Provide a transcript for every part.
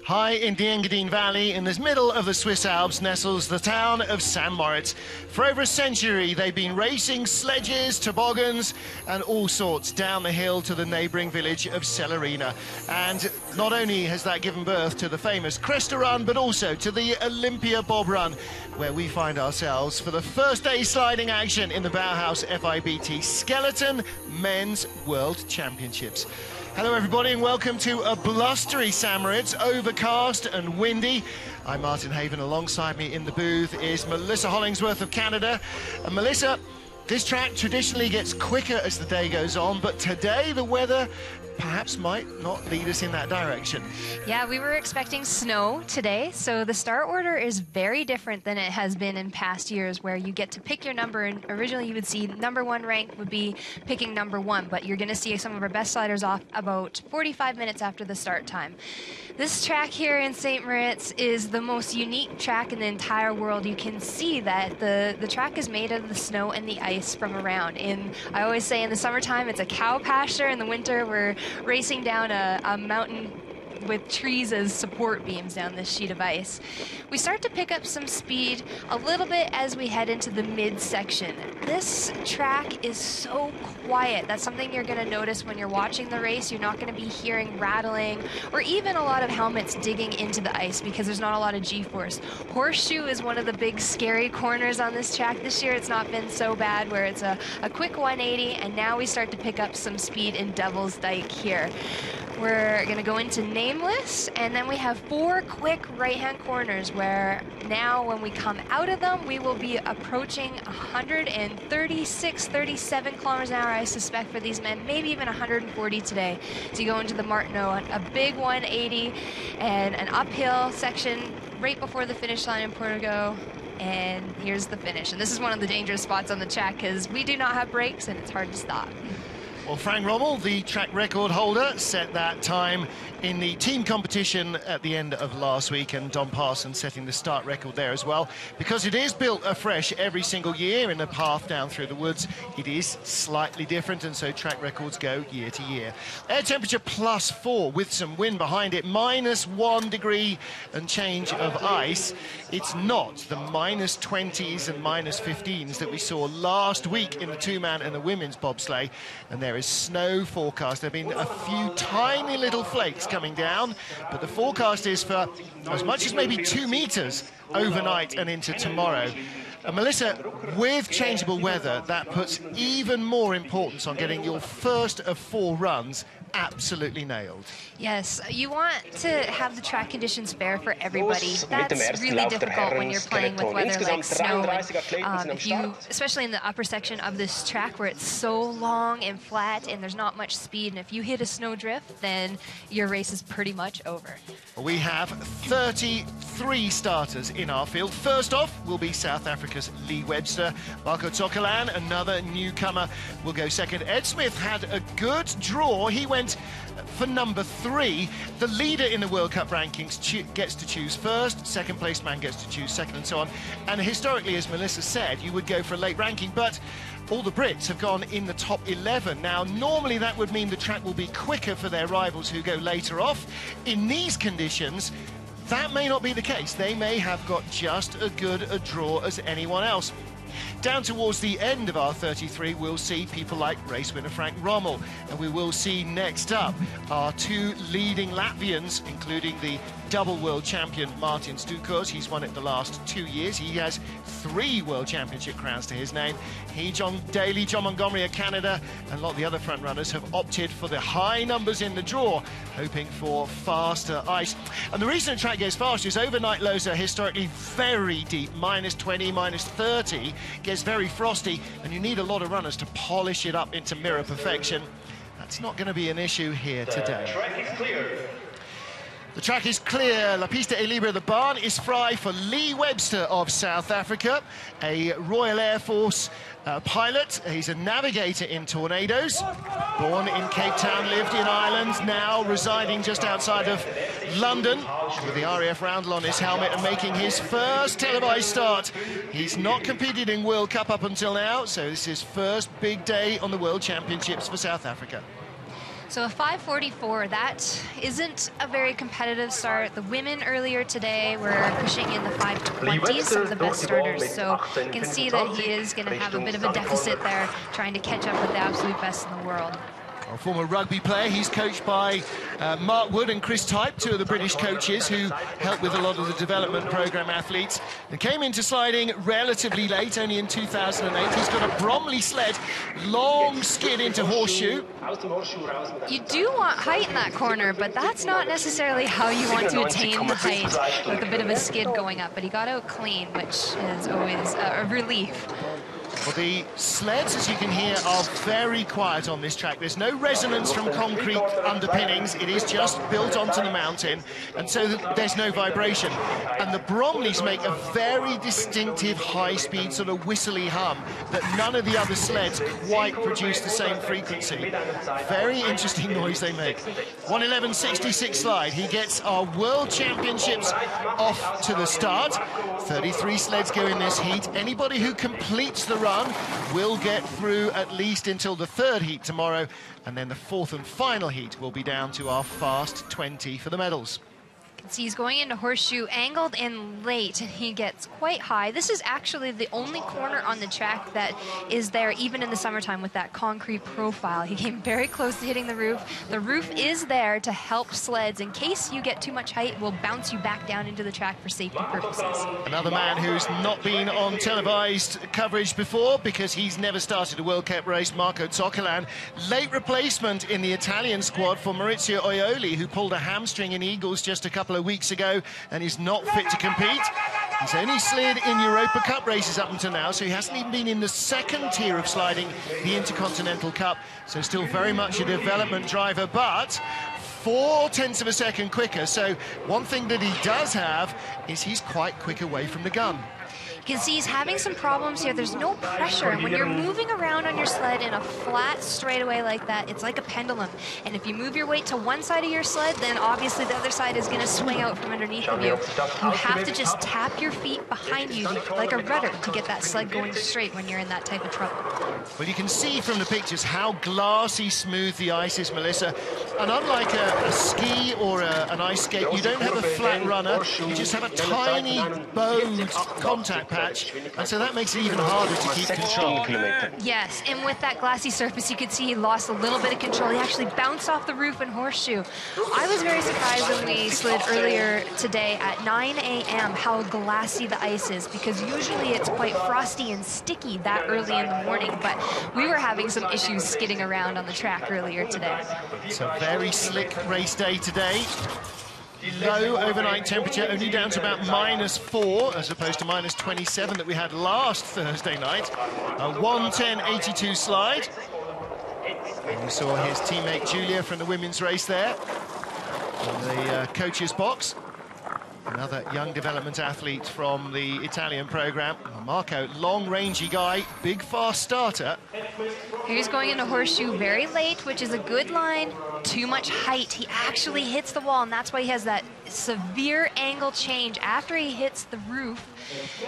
High in the Engadine Valley, in the middle of the Swiss Alps, nestles the town of St. Moritz. For over a century, they've been racing sledges, toboggans, and all sorts down the hill to the neighbouring village of Celerina. And not only has that given birth to the famous Cresta Run, but also to the Olympia Bob Run, where we find ourselves for the first day sliding action in the Bauhaus FIBT Skeleton Men's World Championships. Hello everybody and welcome to a blustery St. Moritz, overcast and windy. I'm Martin Haven. Alongside me in the booth is Melissa Hollingsworth of Canada. And Melissa, this track traditionally gets quicker as the day goes on, but today the weather perhaps might not lead us in that direction. Yeah, we were expecting snow today, so the start order is very different than it has been in past years, where you get to pick your number, and originally you would see number one rank would be picking number one, but you're going to see some of our best sliders off about 45 minutes after the start time. This track here in St. Moritz is the most unique track in the entire world. You can see that the track is made of the snow and the ice from around. I always say in the summertime it's a cow pasture, in the winter we're racing down a mountain with trees as support beams down this sheet of ice. We start to pick up some speed a little bit as we head into the midsection. This track is so quiet. That's something you're going to notice when you're watching the race. You're not going to be hearing rattling or even a lot of helmets digging into the ice because there's not a lot of G-force. Horseshoe is one of the big scary corners on this track this year. It's not been so bad, where it's a quick 180, and now we start to pick up some speed in Devil's Dyke here. We're going to go into Nameless, and then we have 4 quick right-hand corners where now when we come out of them, we will be approaching 136, 37 kilometers an hour, I suspect, for these men, maybe even 140 today. So you go into the Martineau, a big 180 and an uphill section right before the finish line in Portigo. And here's the finish. And this is one of the dangerous spots on the track because we do not have brakes and it's hard to stop. Well, Frank Rommel, the track record holder, set that time in the team competition at the end of last week, and Don Parsons setting the start record there as well. Because it is built afresh every single year in the path down through the woods, it is slightly different, and so track records go year to year. Air temperature +4 with some wind behind it, -1 degree and change of ice. It's not the -20s and -15s that we saw last week in the two-man and the women's bobsleigh, and there is snow forecast. There have been a few tiny little flakes coming down, but the forecast is for as much as maybe 2 meters overnight and into tomorrow. And Melissa, with changeable weather, that puts even more importance on getting your first of 4 runs absolutely nailed. Yes, you want to have the track conditions fair for everybody. That's really difficult when you're playing with weather like snow. And, especially in the upper section of this track where it's so long and flat and there's not much speed, and if you hit a snowdrift, then your race is pretty much over. We have 33 starters in our field. First off will be South Africa's Lee Webster. Marco Tsokolan, another newcomer, will go second. Ed Smith had a good draw. He went for number 3. The leader in the World Cup rankings gets to choose first, second place man gets to choose second, and so on. And historically, as Melissa said, you would go for a late ranking, but all the Brits have gone in the top 11. Now, normally that would mean the track will be quicker for their rivals who go later off. In these conditions, that may not be the case. They may have got just as good a draw as anyone else. Down towards the end of our 33, we'll see people like race winner Frank Rommel, and we will see next up our 2 leading Latvians, including the double world champion Martin Stukos. He's won it the last 2 years. He has 3 world championship crowns to his name. He, John Daly, John Montgomery of Canada, and a lot of the other front runners have opted for the high numbers in the draw, hoping for faster ice. And the reason the track goes fast is overnight lows are historically very deep, -20, -30, gets very frosty, and you need a lot of runners to polish it up into mirror perfection. That's not going to be an issue here today. The track is clear. The track is clear. La pista è libera. The barn is free for Lee Webster of South Africa, a Royal Air Force pilot. He's a navigator in Tornadoes. Born in Cape Town, lived in Ireland, now residing just outside of London with the RAF roundel on his helmet and making his first televised start. He's not competed in World Cup up until now, so this is his first big day on the World Championships for South Africa. So a 5:44, that isn't a very competitive start. The women earlier today were pushing in the 5:20s, some of the best starters. So you can see that he is going to have a bit of a deficit there, trying to catch up with the absolute best in the world. A former rugby player, he's coached by Mark Wood and Chris Type, two of the British coaches who help with a lot of the development programme athletes. They came into sliding relatively late, only in 2008. He's got a Bromley sled, long skid into horseshoe. You do want height in that corner, but that's not necessarily how you want to attain the height with a bit of a skid going up. But he got out clean, which is always a relief. Well, the sleds, as you can hear, are very quiet on this track. There's no resonance from concrete underpinnings. It is just built onto the mountain, and so there's no vibration. And the Bromleys make a very distinctive high-speed sort of whistly hum that none of the other sleds quite produce the same frequency. Very interesting noise they make. 1:11.66 slide. He gets our World Championships off to the start. 33 sleds go in this heat. Anybody who completes the run will get through at least until the third heat tomorrow, and then the fourth and final heat will be down to our fast 20 for the medals. You can see he's going into horseshoe, angled in late, and he gets quite high. This is actually the only corner on the track that is there, even in the summertime, with that concrete profile. He came very close to hitting the roof. The roof is there to help sleds. In case you get too much height, it will bounce you back down into the track for safety purposes. Another man who's not been on televised coverage before because he's never started a World Cup race, Marco Zoccolan. Late replacement in the Italian squad for Moritz WCh, who pulled a hamstring in Eagles just a couple of weeks ago and is not fit to compete. He's only slid in Europa Cup races up until now, so he hasn't even been in the second tier of sliding, the Intercontinental Cup, so still very much a development driver, but 0.4 of a second quicker. So one thing that he does have is he's quite quick away from the gun. You can see he's having some problems here. There's no pressure, and when you're moving around on your sled in a flat straightaway like that, it's like a pendulum. And if you move your weight to one side of your sled, then obviously the other side is going to swing out from underneath of you. You have to just tap your feet behind you like a rudder to get that sled going straight when you're in that type of trouble. Well, you can see from the pictures how glassy smooth the ice is, Melissa. And unlike a ski or an ice skate, you don't have a flat runner. You just have a tiny bowed contact patch, and so that makes it even harder to keep control. Yes, and with that glassy surface, you could see he lost a little bit of control. He actually bounced off the roof in horseshoe. I was very surprised when we slid earlier today at 9 a.m. how glassy the ice is, because usually it's quite frosty and sticky that early in the morning, but we were having some issues skidding around on the track earlier today. It's a very slick race day today. Low overnight temperature, only down to about -4 as opposed to -27 that we had last Thursday night. A 1:10.82 slide. And we saw his teammate Julia from the women's race there in the coach's box. Another young development athlete from the Italian program. Marco, long rangy guy, big fast starter. He's going into horseshoe very late, which is a good line. Too much height. He actually hits the wall, and that's why he has that severe angle change after he hits the roof.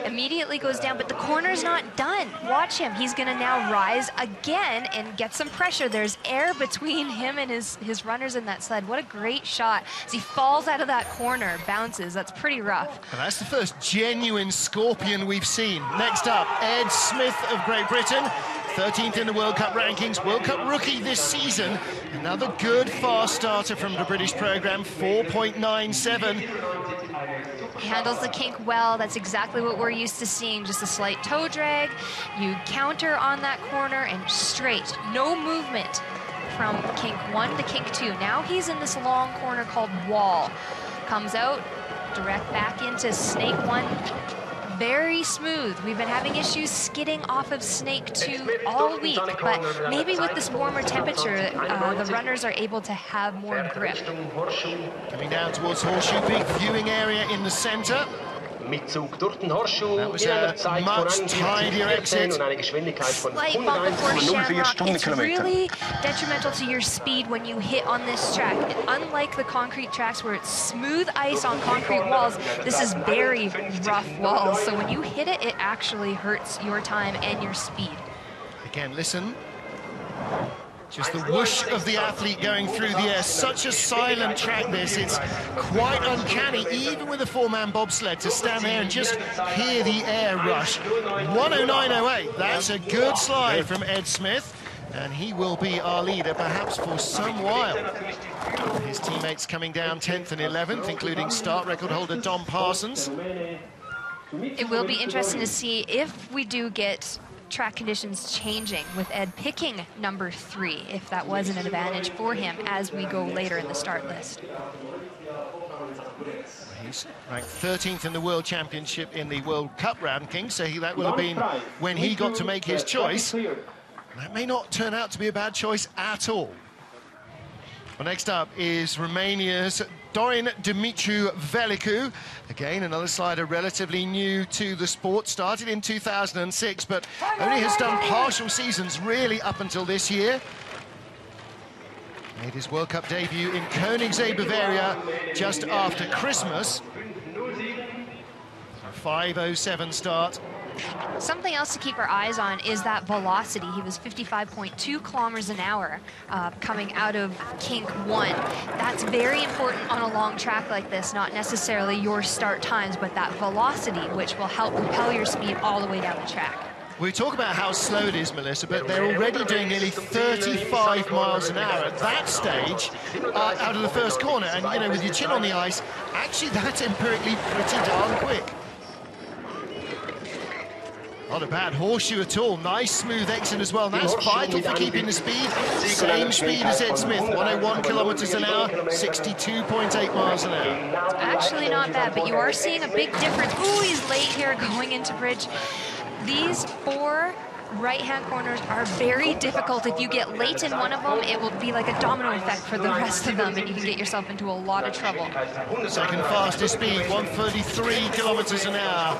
Immediately goes down, but the corner's not done. Watch him. He's going to now rise again and get some pressure. There's air between him and his runners in that sled. What a great shot. As he falls out of that corner, bounces. That's pretty rough. And that's the first genuine scorpion we've seen. Next up, Ed Smith of Great Britain. 13th in the World Cup rankings, World Cup rookie this season. Another good fast starter from the British program, 4.97. He handles the kink well. That's exactly what we're used to seeing, just a slight toe drag. You counter on that corner and straight, no movement from kink 1 to kink 2. Now he's in this long corner called wall. Comes out, direct back into snake 1. Very smooth. We've been having issues skidding off of snake 2 all week, but maybe with this warmer temperature, the runners are able to have more grip. Coming down towards horseshoe, big viewing area in the center. That was a much tidier exit. Slight bump before Shamrock. It's really detrimental to your speed when you hit on this track. Unlike the concrete tracks where it's smooth ice on concrete walls, this is very rough walls. So when you hit it, it actually hurts your time and your speed. Again, listen. Just the whoosh of the athlete going through the air. Such a silent track this. It's quite uncanny, even with a four-man bobsled, to stand there and just hear the air rush. 109.08. That's a good slide from Ed Smith. And he will be our leader, perhaps for some while. His teammates coming down 10th and 11th, including start record holder Dom Parsons. It will be interesting to see if we do get track conditions changing with Ed picking number 3, if that was an advantage for him as we go later in the start list. He's ranked 13th in the World Championship in the World Cup ranking, so that will have been when he got to make his choice. That may not turn out to be a bad choice at all. Well, next up is Romania's Moritz WCh. Again, another slider relatively new to the sport. Started in 2006, but only has done partial seasons really up until this year. Made his World Cup debut in Koenigsegg, Bavaria, just after Christmas. A 5:07 start. Something else to keep our eyes on is that velocity. He was 55.2 kilometers an hour coming out of kink 1. That's very important on a long track like this, not necessarily your start times, but that velocity, which will help propel your speed all the way down the track. We talk about how slow it is, Melissa, but they're already doing nearly 35 miles an hour at that stage out of the first corner. And, you know, with your chin on the ice, actually that's empirically pretty darn quick. Not a bad horseshoe at all. Nice smooth exit as well. And that's vital for keeping the speed. Same speed as Ed Smith, 101 kilometers an hour, 62.8 miles an hour. It's actually not bad, but you are seeing a big difference. Ooh, he's late here going into bridge. These 4 right-hand corners are very difficult. If you get late in one of them, it will be like a domino effect for the rest of them, and you can get yourself into a lot of trouble. Second fastest speed, 133 kilometers an hour.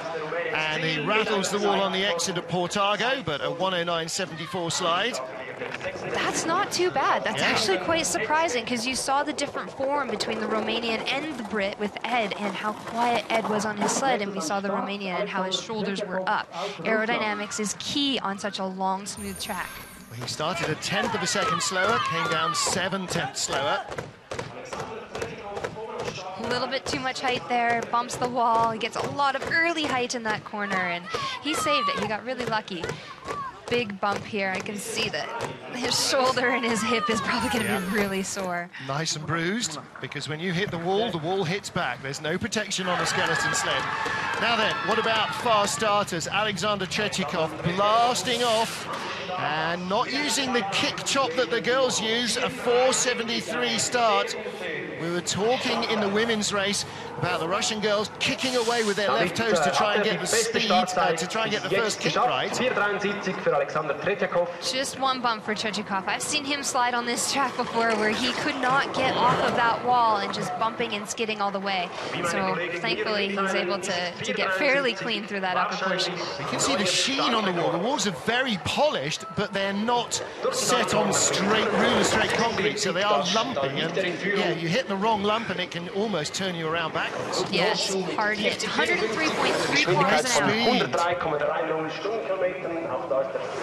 And he rattles the wall on the exit at Portago, but a 109.74 slide. That's not too bad. That's actually quite surprising, because you saw the different form between the Romanian and the Brit with Ed, and how quiet Ed was on his sled, and we saw the Romanian and how his shoulders were up. Aerodynamics is key on such a long, smooth track. He started a 1/10 of a second slower, came down 7/10 slower. A little bit too much height there, bumps the wall. He gets a lot of early height in that corner, and he saved it. He got really lucky. Big bump here. I can see that his shoulder and his hip is probably going to be really sore. Nice and bruised, because when you hit the wall hits back. There's no protection on a skeleton sled. Now then, what about fast starters? Alexander Tretiakov blasting off and not using the kick chop that the girls use, a 4:73 start. We were talking in the women's race about the Russian girls kicking away with their left toes to try and get the speed, to try and get the first kick right. Just one bump for Tretiakov. I've seen him slide on this track before where he could not get off of that wall and just bumping and skidding all the way. So thankfully he's able to get fairly clean through that upper portion. You can see the sheen on the wall. The walls are very polished, but they're not set on straight, ruler straight concrete, so they are lumping. And yeah, you hit the wrong lump and it can almost turn you around backwards. Yes, hard hit. 103.3 kilometers an hour.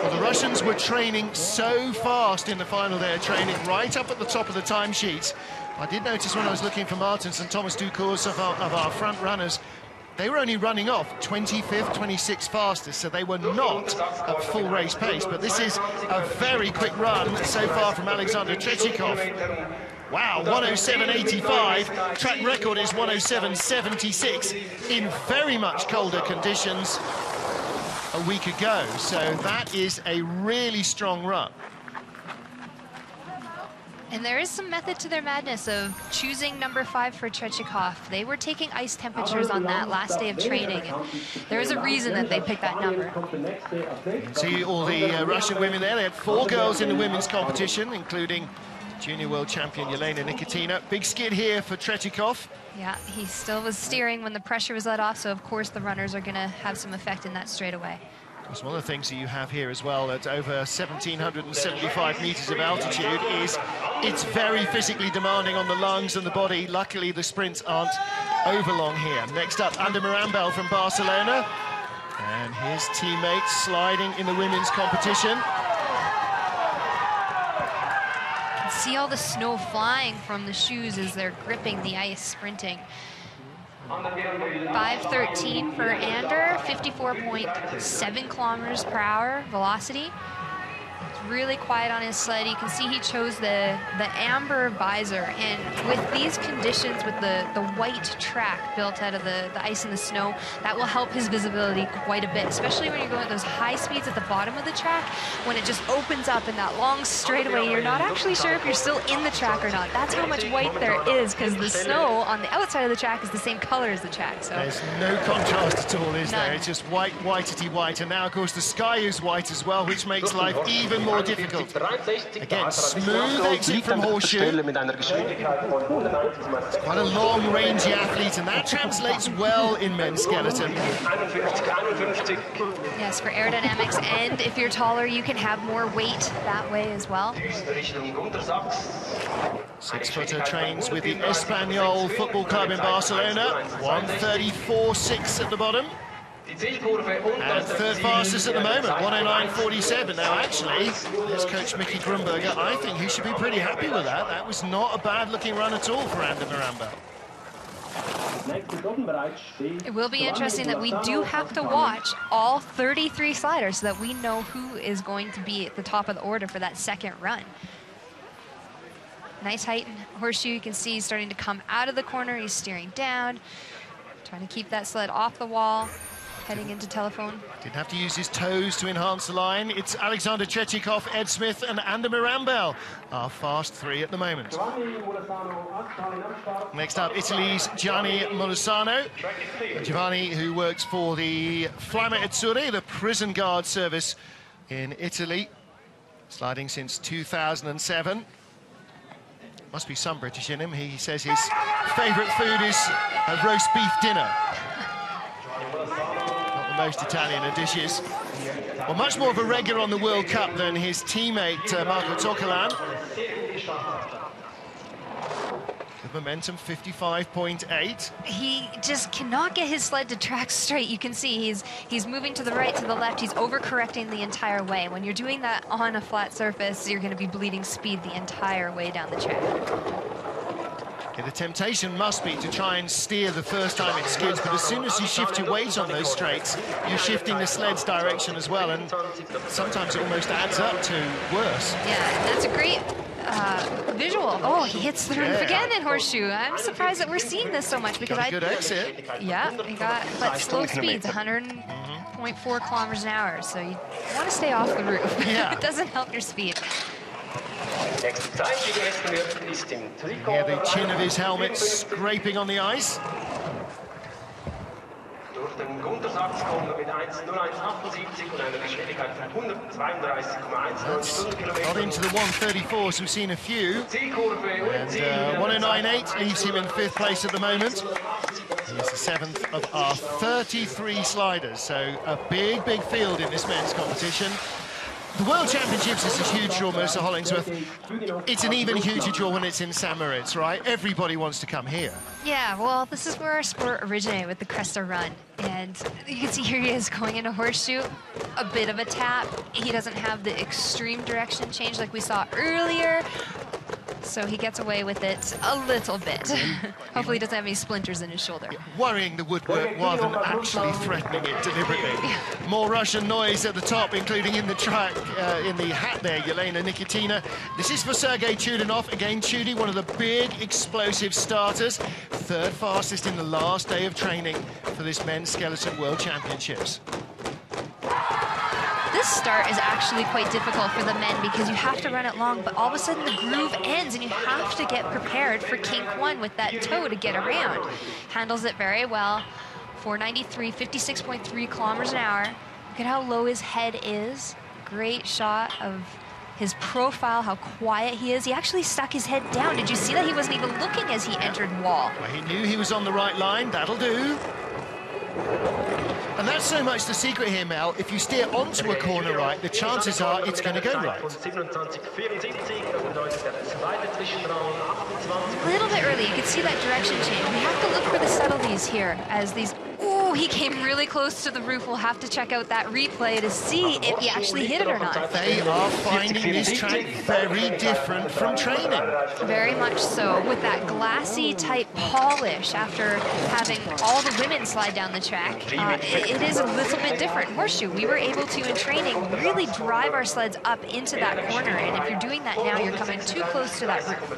Well, the Russians were training so fast in the final day of training, right up at the top of the timesheets. I did notice when I was looking for Martins and Thomas Ducours of our front runners, they were only running off 25th, 26th fastest, so they were not at full race pace. But this is a very quick run so far from Alexander Tretiakov. Wow, 107.85. Track record is 107.76 in very much colder conditions a week ago. So that is a really strong run. And there is some method to their madness of choosing number 5 for Tretiakov. They were taking ice temperatures on that last day of training, and there is a reason that they picked that number. You can see all the Russian women there. They had 4 girls in the women's competition, including junior world champion Yelena Nikitina. Big skid here for Tretiakov. Yeah, he still was steering when the pressure was let off, so of course the runners are going to have some effect in that straightaway. It's one of the things that you have here as well at over 1,775 meters of altitude is it's very physically demanding on the lungs and the body. Luckily, the sprints aren't overlong here. Next up, Ander Mirambel from Barcelona. And his teammates sliding in the women's competition. see all the snow flying from the shoes as they're gripping the ice sprinting. 5:13 for Ander, 54.7 kilometers per hour velocity. Really quiet on his sled. You can see he chose the amber visor, and with these conditions, with the white track built out of the ice and the snow, that will help his visibility quite a bit, especially when you're going at those high speeds at the bottom of the track. When it just opens up in that long straightaway, you're not actually sure if you're still in the track or not. That's how much white there is, because the snow on the outside of the track is the same color as the track. So there's no contrast at all, is there? It's just white, whitey white, and now of course the sky is white as well, which makes life even more difficult. Again, smooth exit from Horseshoe. It's quite a long, rangy athlete, and that translates well in men's skeleton. Yes, for aerodynamics, and if you're taller, you can have more weight that way as well. 6-footer trains with the Espanyol Football Club in Barcelona. 1:34.6 at the bottom. And third fastest at the moment, 1:09.47. Now, actually, there's coach Mickey Grunberger. I think he should be pretty happy with that. That was not a bad-looking run at all for Ander Miranda. It will be interesting that we do have to watch all 33 sliders so that we know who is going to be at the top of the order for that second run. Nice height in Horseshoe. You can see he's starting to come out of the corner. He's steering down, trying to keep that sled off the wall. Heading into telephone. Didn't have to use his toes to enhance the line. It's Alexander Chechikov, Ed Smith and Ander Miranda, our fast three at the moment. Next up, Italy's Gianni Molisano. Giovanni, who works for the Fiamme Azzurre, the prison guard service in Italy, sliding since 2007. Must be some British in him. He says his favourite food is a roast beef dinner. Most Italian of dishes. Well, much more of a regular on the World Cup than his teammate Marco Zoccolan. Good momentum, 55.8. He just cannot get his sled to track straight. You can see he's moving to the right, to the left. He's overcorrecting the entire way. When you're doing that on a flat surface, you're going to be bleeding speed the entire way down the track. Yeah, the temptation must be to try and steer the first time it skids, but as soon as you shift your weight on those straights, you're shifting the sled's direction as well, and sometimes it almost adds up to worse. Yeah, that's a great visual. Oh, he hits the roof again in Horseshoe. I'm surprised that we're seeing this so much, because got a good exit. Yeah, he got slow speeds, 100.4 kilometers an hour, so you want to stay off the roof. Yeah. It doesn't help your speed. Yeah, the chin of his helmet scraping on the ice. That's got into the 1:34, so we've seen a few. And 1:09.8 leaves him in 5th place at the moment. He's the 7th of our 33 sliders, so a big, big field in this men's competition. The World Championships is a huge draw, Mercer Hollingsworth. It's an even huger draw when it's in St. Moritz, right? Everybody wants to come here. Yeah, well, this is where our sport originated, with the Cresta run. And you can see here he is going into Horseshoe, a bit of a tap. He doesn't have the extreme direction change like we saw earlier, so he gets away with it a little bit. Hopefully he doesn't have any splinters in his shoulder. Worrying the woodwork rather than actually threatening it deliberately. More Russian noise at the top, including in the track, in the hat there, Yelena Nikitina. This is for Sergei Chudinov. Again, Chudi, one of the big explosive starters. 3rd fastest in the last day of training for this men's skeleton World Championships. This start is actually quite difficult for the men, because you have to run it long, but all of a sudden the groove ends and you have to get prepared for kink 1 with that toe to get around. Handles it very well. 493, 56.3 kilometers an hour. Look at how low his head is. Great shot of his profile, how quiet he is. He actually stuck his head down. Did you see that? He wasn't even looking as he entered wall. Well, he knew he was on the right line. That'll do. And that's so much the secret here, Mel. If you steer onto a corner right, the chances are it's going to go right. A little bit early, you can see that direction change. We have to look for the subtleties here as these... Ooh, Oh, he came really close to the roof. We'll have to check out that replay to see if he actually hit it or not. They are finding this track very different from training. Very much so, with that glassy type polish after having all the women slide down the track. It is a little bit different. Horseshoe, we were able to, in training, really drive our sleds up into that corner, and if you're doing that now, you're coming too close to that roof.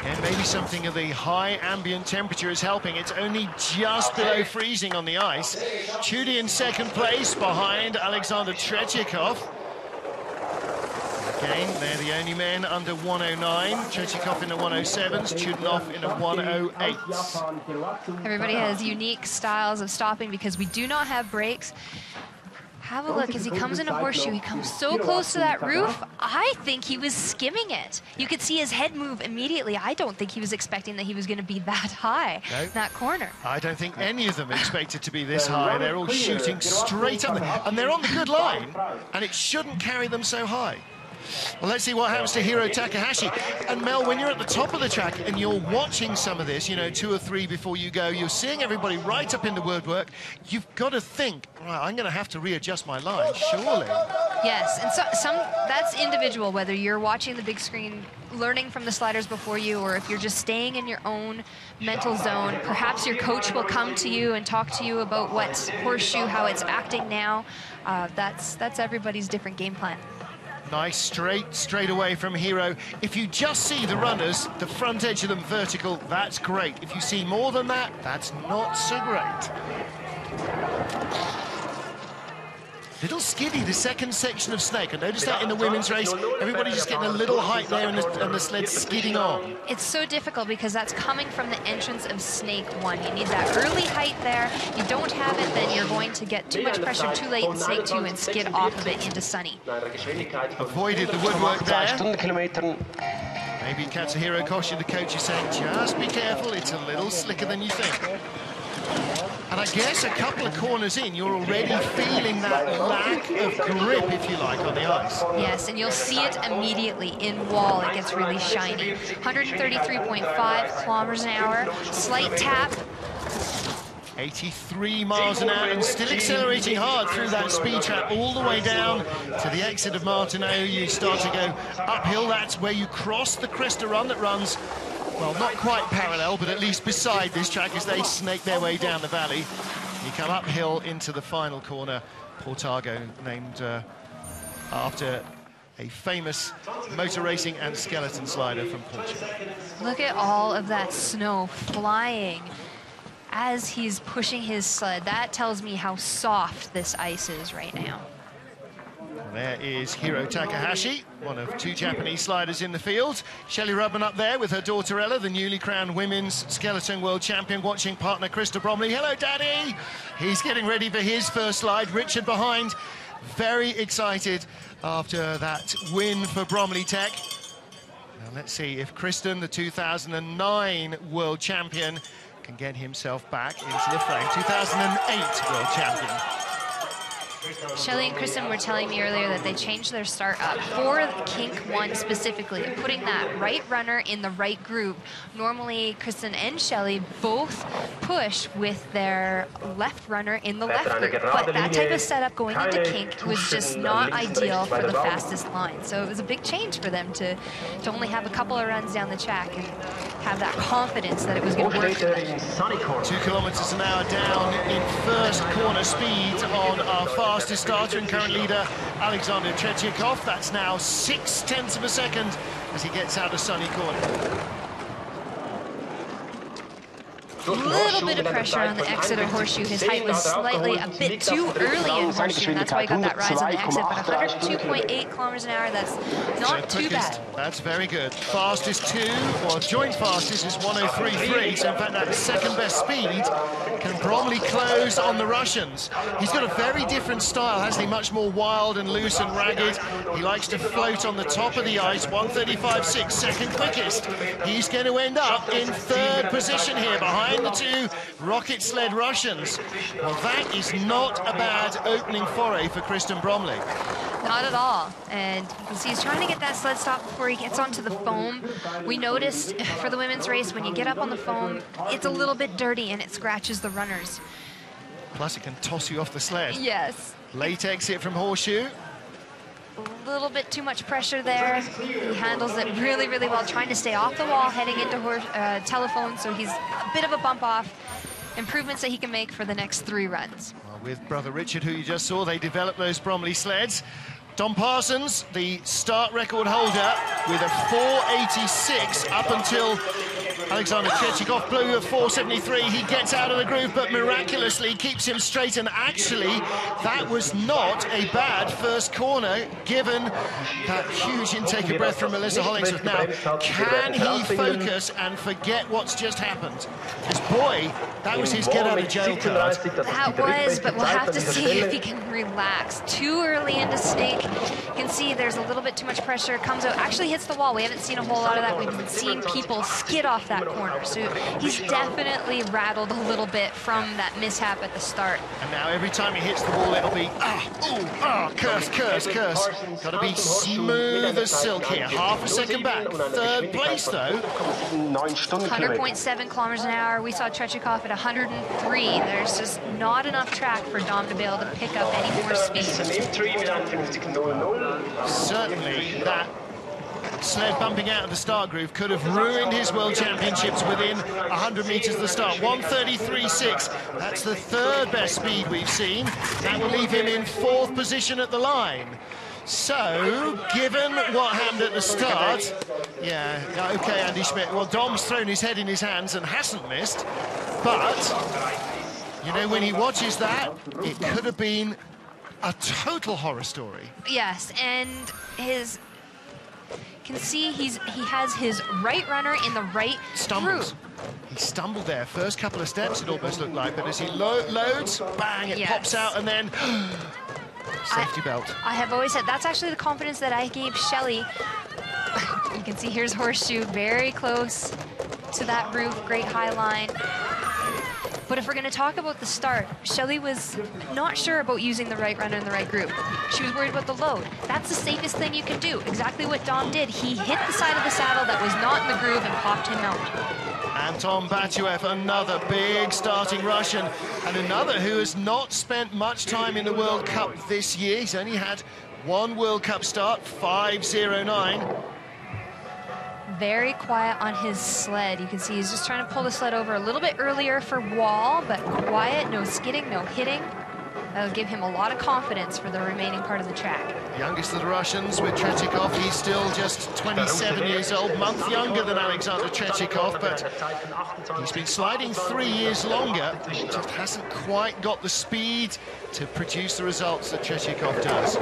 And maybe something of the high ambient temperature is helping. It's only just below freezing on the ice. Chudy in second place behind Alexander Tretyakov. Again, they're the only men under 109. Tretyakov in the 107s, Chudinov in the 108s. Everybody has unique styles of stopping because we do not have brakes. Have a look as he comes in a horseshoe. He comes so close to that roof. I think he was skimming it. You could see his head move immediately. I don't think he was expecting that he was going to be that high, that corner. I don't think any of them expected to be this high. They're all shooting straight up, and they're on the good line, and it shouldn't carry them so high. Well, let's see what happens to Hiro Takahashi. And Mel, when you're at the top of the track and you're watching some of this, you know, 2 or 3 before you go, you're seeing everybody right up in the woodwork. You've got to think, right, I'm going to have to readjust my line, surely. Yes, and so that's individual, whether you're watching the big screen, learning from the sliders before you, or if you're just staying in your own mental zone. Perhaps your coach will come to you and talk to you about what horseshoe, how it's acting now. That's everybody's different game plan. Nice straight away from Hiro. If you just see the runners, the front edge of them vertical, that's great. If you see more than that, that's not so great. Little skiddy, the second section of Snake. I noticed that in the women's race. Everybody's just getting a little height there and the sled's skidding on. It's so difficult because that's coming from the entrance of Snake 1. You need that early height there. If you don't have it, then you're going to get too much pressure too late in Snake 2 and skid off of it into Sunny. Avoided the woodwork there. Maybe Katsuhiro Koshi, the coach, is saying, just be careful, it's a little slicker than you think. And I guess a couple of corners in, you're already feeling that lack of grip, if you like, on the ice. Yes, and you'll see it immediately in wall. It gets really shiny. 133.5 kilometers an hour, slight tap. 83 miles an hour and still accelerating hard through that speed trap all the way down to the exit of Martineau. You start to go uphill. That's where you cross the cresta run that runs, well, not quite parallel, but at least beside this track as they snake their way down the valley. You come uphill into the final corner. Portago, named after a famous motor racing and skeleton slider from Portugal. Look at all of that snow flying as he's pushing his sled. That tells me how soft this ice is right now. There is Hiro Takahashi, one of 2 Japanese sliders in the field. Shelley Rubman up there with her daughter Ella, the newly crowned women's skeleton world champion, watching partner Krista Bromley. Hello, Daddy! He's getting ready for his first slide. Richard behind, very excited after that win for Bromley Tech. Now let's see if Kristen, the 2009 world champion, can get himself back into the frame. 2008 world champion. Shelley and Kristen were telling me earlier that they changed their start up for the kink 1 specifically, putting that right runner in the right group. Normally, Kristen and Shelley both push with their left runner in the left group, but that type of setup going into kink was just not ideal for the fastest line. So it was a big change for them to only have a couple of runs down the track and have that confidence that it was going to work for them. 2 kilometers an hour down in first corner speed on our fastest starter and current leader, Alexander Tretyakov. That's now 0.6 of a second as he gets out of Sunny corner. A little bit of pressure on the exit of horseshoe. His height was slightly a bit too early in horseshoe, and that's why he got that rise on the exit. But 102.8 kilometers an hour, that's not too bad. That's very good. Fastest 2, or joint fastest, is 103.3. So in fact, that second best speed. Can Bromley close on the Russians? He's got a very different style, hasn't he? Much more wild and loose and ragged. He likes to float on the top of the ice. 135.6, second quickest. He's going to end up in 3rd position here behind the 2 rocket sled Russians. Well, that is not a bad opening foray for Kristen Bromley. Not at all. And you can see he's trying to get that sled stop before he gets onto the foam. We noticed for the women's race, when you get up on the foam, it's a little bit dirty and it scratches the runners. Plus it can toss you off the sled. Yes. Late exit from Horseshoe. A little bit too much pressure there. He handles it really, really well, trying to stay off the wall, heading into telephone, so he's a bit of a bump off. Improvements that he can make for the next 3 runs. Well, with brother Richard, who you just saw, they developed those Bromley sleds. Dom Parsons, the start record holder, with a 4.86 up until Alexander Chechikov blew a 4.73. He gets out of the groove, but miraculously keeps him straight. And actually, that was not a bad first corner, given that huge intake of breath from Melissa Hollingsworth. Now, can he focus and forget what's just happened? Because, boy, that was his get-out-of-jail card. That was, but we'll have to see if he can relax. Too early into Snake. You can see there's a little bit too much pressure. Comes out, actually hits the wall. We haven't seen a whole lot of that. We've been seeing people skid off that corner. So he's definitely rattled a little bit from that mishap at the start. And now every time he hits the wall, it'll be, curse, curse, curse. Got to be smooth as silk here. Half a second back. 3rd place, though. 100.7 kilometers an hour. We saw Chechikov at 103. There's just not enough track for Dom to be able to pick up any more speed. Certainly that sled bumping out of the start groove could have ruined his World Championships within 100 metres of the start. 1:33.6, that's the 3rd best speed we've seen. That will leave him in 4th position at the line. So, given what happened at the start, yeah, okay, Andy Schmidt. Well, Dom's thrown his head in his hands and hasn't missed, but, you know, when he watches that, it could have been a total horror story. Yes, and his... can see he has his right runner in the right Stumbles. groove. He stumbled there. First couple of steps, it almost looked like, but as he loads, bang, it pops out, and then safety belt. I have always said that's actually the confidence that I gave Shelley. You can see here's Horseshoe very close to that roof, great high line. But if we're going to talk about the start, Shelley was not sure about using the right runner in the right group. She was worried about the load. That's the safest thing you can do. Exactly what Dom did. He hit the side of the saddle that was not in the groove and popped him out. Anton Batyuev, another big starting Russian, and another who has not spent much time in the World Cup this year. He's only had 1 World Cup start, 5.09. Very quiet on his sled. You can see he's just trying to pull the sled over a little bit earlier for wall, but quiet, no skidding, no hitting. That'll give him a lot of confidence for the remaining part of the track. Youngest of the Russians with Chechikov. He's still just 27 years old, month younger than Alexander Chechikov, but he's been sliding 3 years longer. Just hasn't quite got the speed to produce the results that Chechikov does.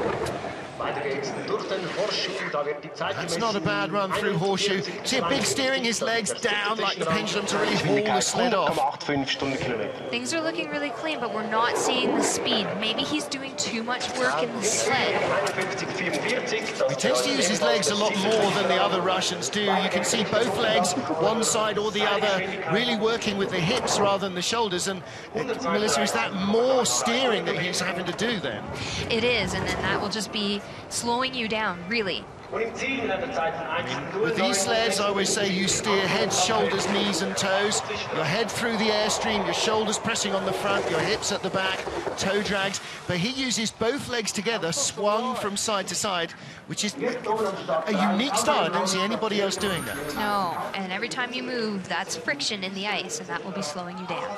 That's not a bad run through Horseshoe. See a big steering his legs down like the pendulum to really haul the sled off. Things are looking really clean, but we're not seeing the speed. Maybe he's doing too much work in the sled. He tends to use his legs a lot more than the other Russians do. You can see both legs, one side or the other, really working with the hips rather than the shoulders. And Melissa, is that more steering that he's having to do then? It is, and then that will just be slowing you down, really. With these sleds, I always say you steer head, shoulders, knees and toes. Your head through the airstream, your shoulders pressing on the front, your hips at the back, toe drags. But he uses both legs together, swung from side to side, which is a unique style. I don't see anybody else doing that. No, and every time you move, that's friction in the ice, and that will be slowing you down.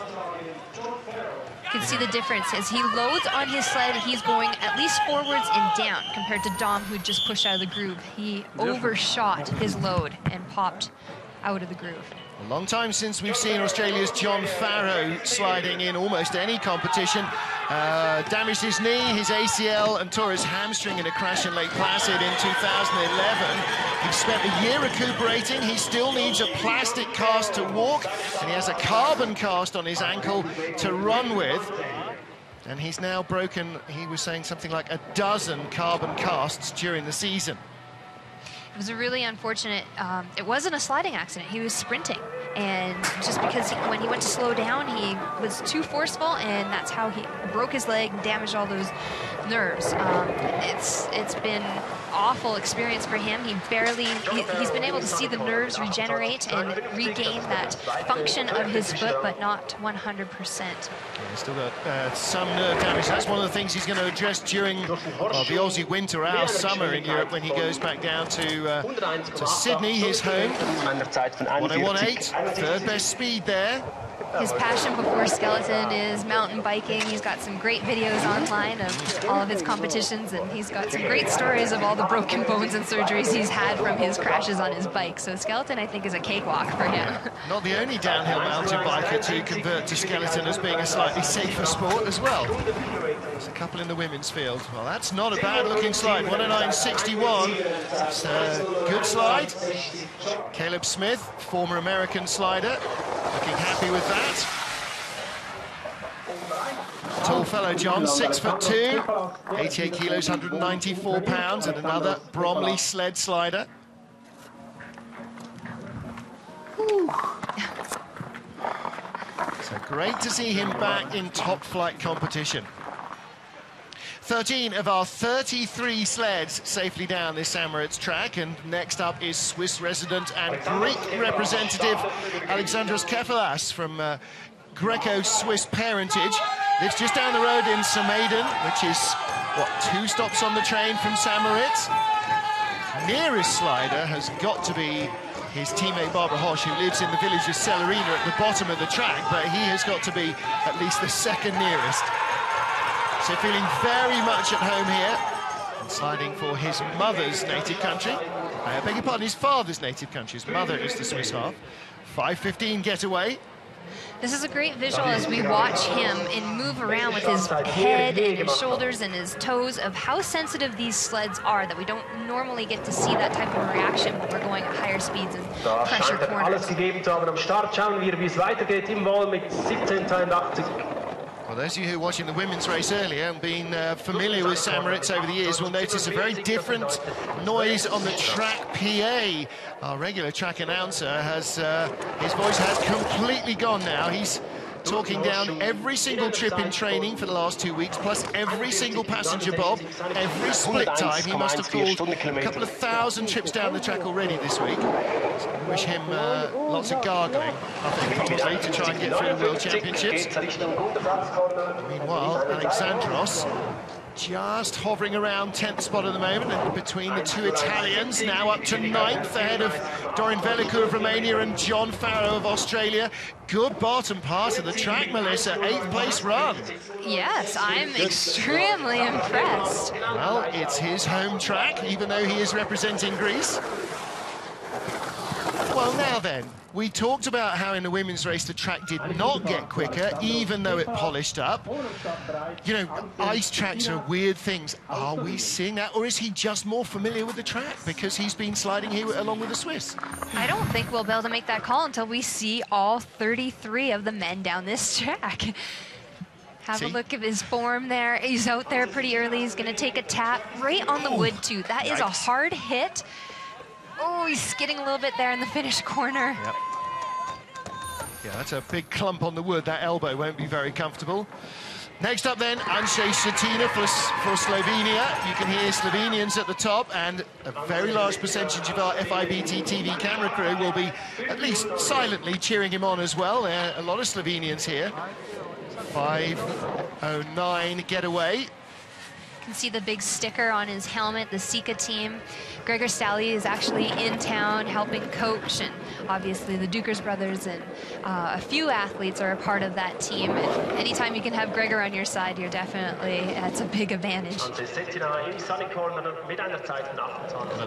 You can see the difference. As he loads on his sled, he's going at least forwards and down compared to Dom, who just pushed out of the groove. He overshot his load and popped out of the groove. A long time since we've seen Australia's John Farrow sliding in almost any competition. Damaged his knee, his ACL, and tore his hamstring in a crash in Lake Placid in 2011. He spent a year recuperating. He still needs a plastic cast to walk, and he has a carbon cast on his ankle to run with. And he's now broken, he was saying something like a dozen carbon casts during the season. It was a really unfortunate, it wasn't a sliding accident, he was sprinting. And just because when he went to slow down, he was too forceful, and that's how he broke his leg and damaged all those nerves. It's been awful experience for him. He's been able to see the nerves regenerate and regain that function of his foot, but not 100%. Yeah, he's still got some nerve damage. That's one of the things he's going to address during the Aussie winter, our summer in Europe, when he goes back down to Sydney, his home. 101.8, third best speed there. His passion before skeleton is mountain biking. He's got some great videos online of all of his competitions, and he's got some great stories of all the broken bones and surgeries he's had from his crashes on his bike. So skeleton, I think, is a cakewalk for him. Not the only downhill mountain biker to convert to skeleton as being a slightly safer sport as well. There's a couple in the women's field. Well, that's not a bad looking slide. 109.61. It's a good slide. Caleb Smith, former American slider, looking happy with that. Tall fellow John, 6'2", 88 kilos, 194 pounds, and another Bromley sled slider. So great to see him back in top flight competition. 13 of our 33 sleds safely down this St. Moritz track, and next up is Swiss resident and Greek representative Alexandros Kefalas from Greco-Swiss parentage. Lives just down the road in Samaden, which is, what, 2 stops on the train from St. Moritz. Nearest slider has got to be his teammate Barbara Hosch, who lives in the village of Celerina at the bottom of the track, but he has got to be at least the second nearest. So feeling very much at home here, and sliding for his mother's native country. I beg your pardon, his father's native country. His mother is the Swiss half. 5:15 getaway. This is a great visual as we watch him and move around with his head and his shoulders and his toes of how sensitive these sleds are, that we don't normally get to see that type of reaction when we're going at higher speeds and pressure corners. Well, those of you who were watching the women's race earlier and been familiar with St. Moritz over the years will notice a very different noise on the track PA. Our regular track announcer has, his voice has completely gone now. He's talking down every single trip in training for the last 2 weeks, plus every single passenger bob, every split time. He must have called a couple of thousand trips down the track already this week. So I wish him lots of gargling, I think, probably, to try and get through the World Championships. Meanwhile, Alexandros just hovering around 10th spot at the moment, and between the two Italians, now up to 9th, ahead of Dorin Velicu of Romania and John Farrow of Australia. Good bottom part of the track, Melissa, 8th place run. Yes, I'm extremely impressed. Well, it's his home track, even though he is representing Greece. Well, now then, we talked about how in the women's race the track did not get quicker, even though it polished up. You know, ice tracks are weird things. Are we seeing that, or is he just more familiar with the track because he's been sliding here along with the Swiss? I don't think we'll be able to make that call until we see all 33 of the men down this track. Have a look at his form there. He's out there pretty early. He's going to take a tap right on the wood, too. That is a hard hit. Oh, he's skidding a little bit there in the finish corner. Yep. Yeah, that's a big clump on the wood. That elbow won't be very comfortable. Next up then, Andrzej Szczetina for Slovenia. You can hear Slovenians at the top, and a very large percentage of our FIBT TV camera crew will be at least silently cheering him on as well. There are a lot of Slovenians here. 5:09 getaway. You can see the big sticker on his helmet, the Sika team. Gregor Stalli is actually in town helping coach, and obviously the Dukers brothers and a few athletes are a part of that team. And anytime you can have Gregor on your side, you're definitely, that's a big advantage. And at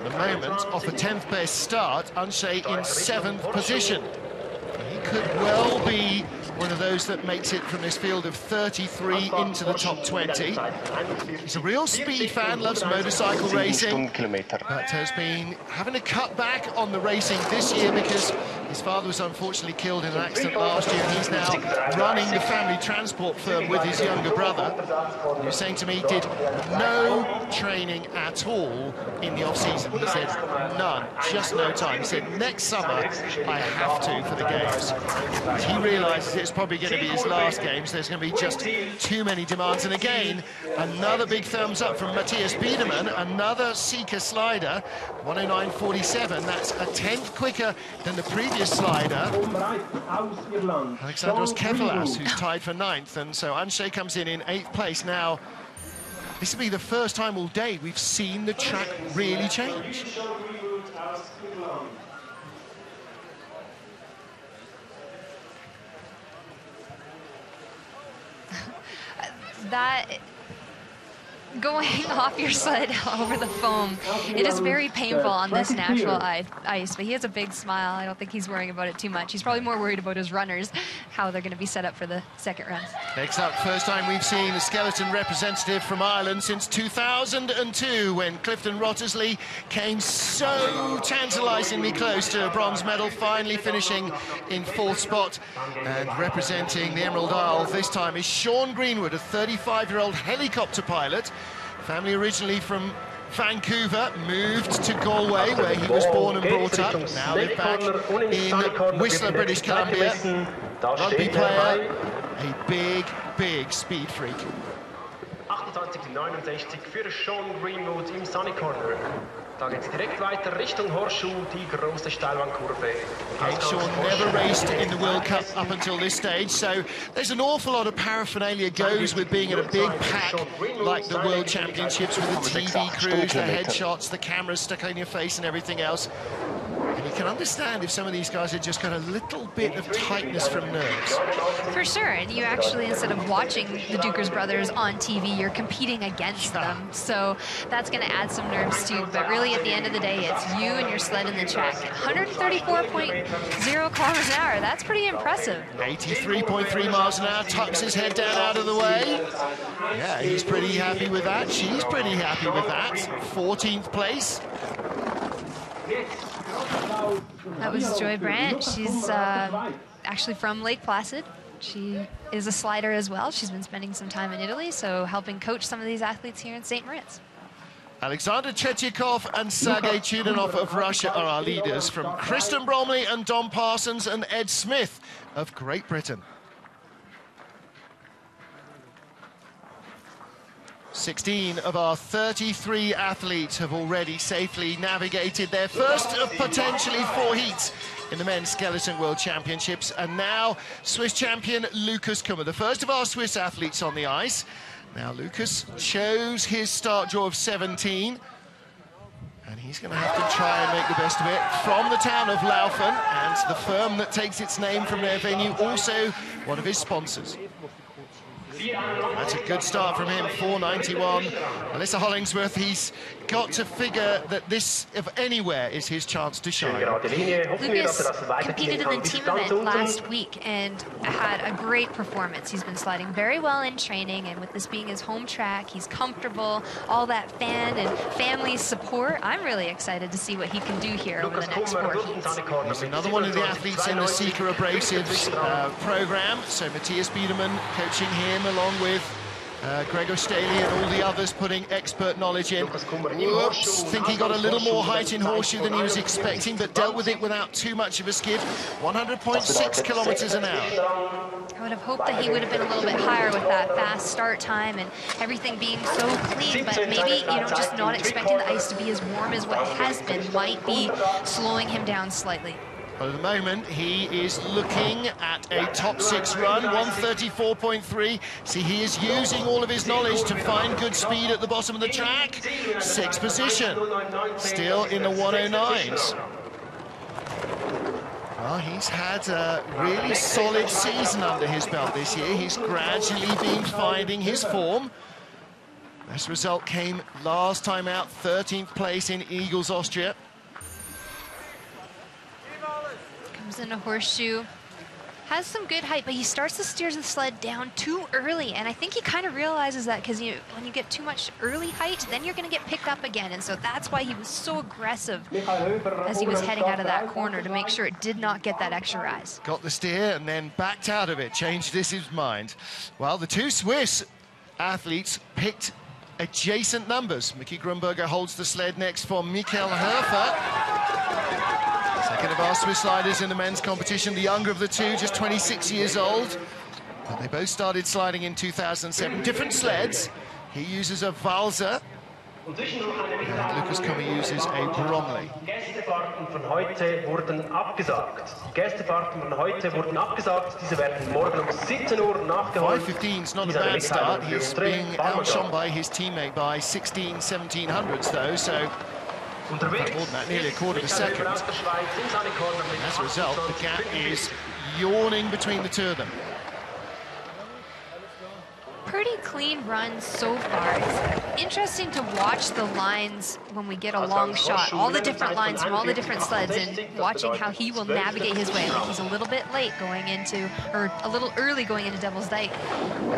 the moment, off a 10th best start, Andrzej in 7th position. He could well be one of those that makes it from this field of 33 into the top 20. He's a real speed fan, loves motorcycle racing, but has been having to cut back on the racing this year because his father was unfortunately killed in an accident last year, and he's now running the family transport firm with his younger brother. He was saying to me, did no training at all in the off-season. He said none, just no time. He said next summer I have to for the games. He realises it's probably going to be his last games. There's going to be just too many demands. And again, another big thumbs up from Matthias Biedermann, another Seeker slider, 109.47. That's a tenth quicker than the previous slider, Alexandros Kefalas, who's tied for 9th. And so Anshay comes in 8th place. Now, this will be the first time all day we've seen the track really change. That going off your sled over the foam, it is very painful on this natural ice, but he has a big smile. I don't think he's worrying about it too much. He's probably more worried about his runners, how they're going to be set up for the second run. Next up, first time we've seen a skeleton representative from Ireland since 2002, when Clifton Wrottesley came so tantalisingly close to a bronze medal, finally finishing in 4th spot. And representing the Emerald Isle this time is Sean Greenwood, a 35-year-old helicopter pilot. Family originally from Vancouver, moved to Galway, where he was born and brought up. Now live back in Whistler, British Columbia. Rugby player, a big, big speed freak. 28:69 für Sean Greenwood im Sunny Corner. Da geht's direkt weiter Richtung Horseshoe, die große Steilwandkurve. Sean never raced in the World Cup up until this stage, so there's an awful lot of paraphernalia goes with being in a big pack like the World Championships, with the TV crews, the headshots, the cameras stuck on your face and everything else. And you can understand if some of these guys have just got a little bit of tightness from nerves. For sure, and you actually, instead of watching the Dukers brothers on TV, you're competing against them. So that's going to add some nerves too. But really, at the end of the day, it's you and your sled in the track. 134.0 kilometers an hour, that's pretty impressive. 83.3 miles an hour, tucks his head down out of the way. Yeah, he's pretty happy with that. She's pretty happy with that. 14th place. That was Joy Brandt. She's actually from Lake Placid. She is a slider as well. She's been spending some time in Italy, so helping coach some of these athletes here in St. Moritz. Alexander Chetyakov and Sergei Chudanov of Russia are our leaders, from Kristen Bromley and Dom Parsons and Ed Smith of Great Britain. 16 of our 33 athletes have already safely navigated their first of potentially 4 heats in the Men's Skeleton World Championships. And now Swiss champion Lucas Kummer, the first of our Swiss athletes on the ice. Now Lucas chose his start draw of 17. And he's going to have to try and make the best of it. From the town of Laufen, and the firm that takes its name from their venue, also one of his sponsors. That's a good start from him, 491. Melissa Hollingsworth, he's got to figure that this, if anywhere, is his chance to shine. Lucas competed in the team event last week and had a great performance. He's been sliding very well in training, and with this being his home track, he's comfortable, all that fan and family support. I'm really excited to see what he can do here over the next 4 heats. He's another one of the athletes in the Seeker Abrasives program, so Matthias Biedermann coaching him along with Gregor Staley and all the others putting expert knowledge in. Whoops, think he got a little more height in Horseshoe than he was expecting, but dealt with it without too much of a skid. 100.6 kilometers an hour. I would have hoped that he would have been a little bit higher with that fast start time and everything being so clean, but maybe, just not expecting the ice to be as warm as what it has been might be slowing him down slightly. But at the moment, he is looking at a top 6 run, 134.3. See, he is using all of his knowledge to find good speed at the bottom of the track. 6th position, still in the 109s. Well, he's had a really solid season under his belt this year. He's gradually been finding his form. This result came last time out, 13th place in Eagles, Austria. In a Horseshoe, Has some good height, but he starts to steer the sled down too early, and I think he kind of realizes that because when you get too much early height, then you're going to get picked up again, and so that's why he was so aggressive as he was heading out of that corner to make sure it did not get that extra rise. Got the steer and then backed out of it, changed his mind. Well, the two Swiss athletes picked adjacent numbers. Mickey Grunberger holds the sled next for Michael Hoefer. Second of our Swiss sliders in the men's competition, the younger of the two, just 26 years old. But they both started sliding in 2007. Different sleds. He uses a Walser, and Lucas Kummer uses a Bromley. Gästefahrten von heute wurden abgesagt. Die Gästefahrten von heute wurden abgesagt. Diese werden morgen um 17 Uhr nachgeholt. 5:15 is not a bad start. He's being outshone by his teammate by 16, 17 hundredths though, so more than that, nearly a quarter of a second. As a result, the gap is yawning between the two of them. Pretty clean run so far. It's interesting to watch the lines when we get a long shot, all the different lines from all the different sleds, and watching how he will navigate his way. Like he's a little bit late going into, or a little early going into Devil's Dyke.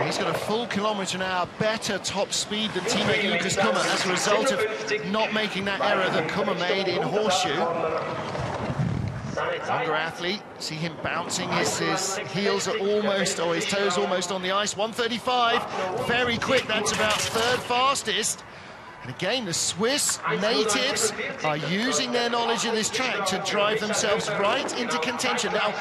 He's got a full kilometre an hour better top speed than teammate Lucas Kummer as a result of not making that error that Kummer made in Horseshoe. Younger athlete, see him bouncing, his heels are almost, or his toes almost on the ice. 1:35, very quick, that's about third fastest. And again, the Swiss natives are using their knowledge of this track to drive themselves right into contention. Now,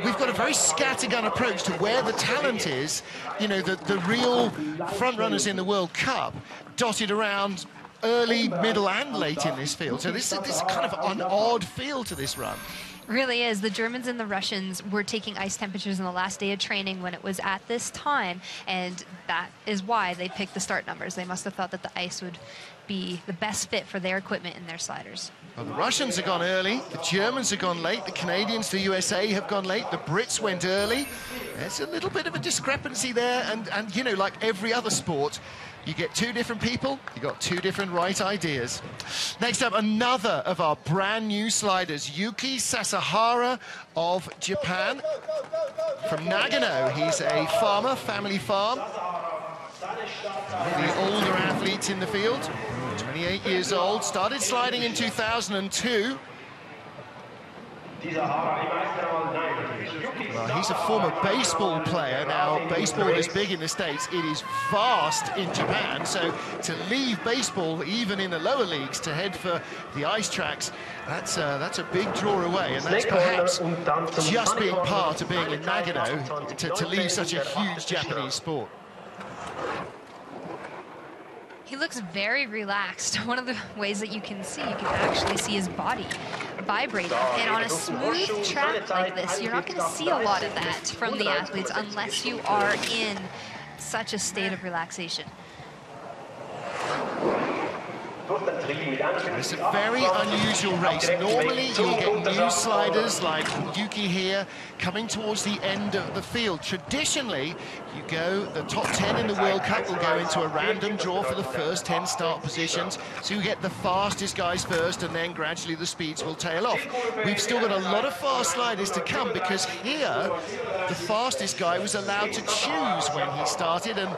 we've got a very scattergun approach to where the talent is. You know, the real front runners in the World Cup dotted around early, middle and late in this field. So this is kind of an odd feel to this run. Really is. The Germans and the Russians were taking ice temperatures on the last day of training when it was at this time, and that is why they picked the start numbers. They must have thought that the ice would be the best fit for their equipment and their sliders. Well, the Russians have gone early, the Germans have gone late, the Canadians, the USA have gone late, the Brits went early. There's a little bit of a discrepancy there, and you know, like every other sport, you get two different people, you got two different right ideas. Next up, another of our brand new sliders, Yuki Sasahara of Japan. From Nagano, he's a farmer, family farm. The older athletes in the field, 28 years old, started sliding in 2002. Well, he's a former baseball player. Now, baseball is big in the States. It is vast in Japan. So to leave baseball, even in the lower leagues, to head for the ice tracks, that's a big draw away. And that's perhaps just being part of being in Nagano to leave such a huge Japanese sport. He looks very relaxed. One of the ways that you can actually see his body vibrating. And on a smooth track like this, you're not going to see a lot of that from the athletes unless you are in such a state of relaxation. It's a very unusual race. Normally you'll get new sliders like Yuki here coming towards the end of the field. Traditionally, the top 10 in the World Cup will go into a random draw for the first 10 start positions. So you get the fastest guys first, and then gradually the speeds will tail off. We've still got a lot of fast sliders to come, because here the fastest guy was allowed to choose when he started, and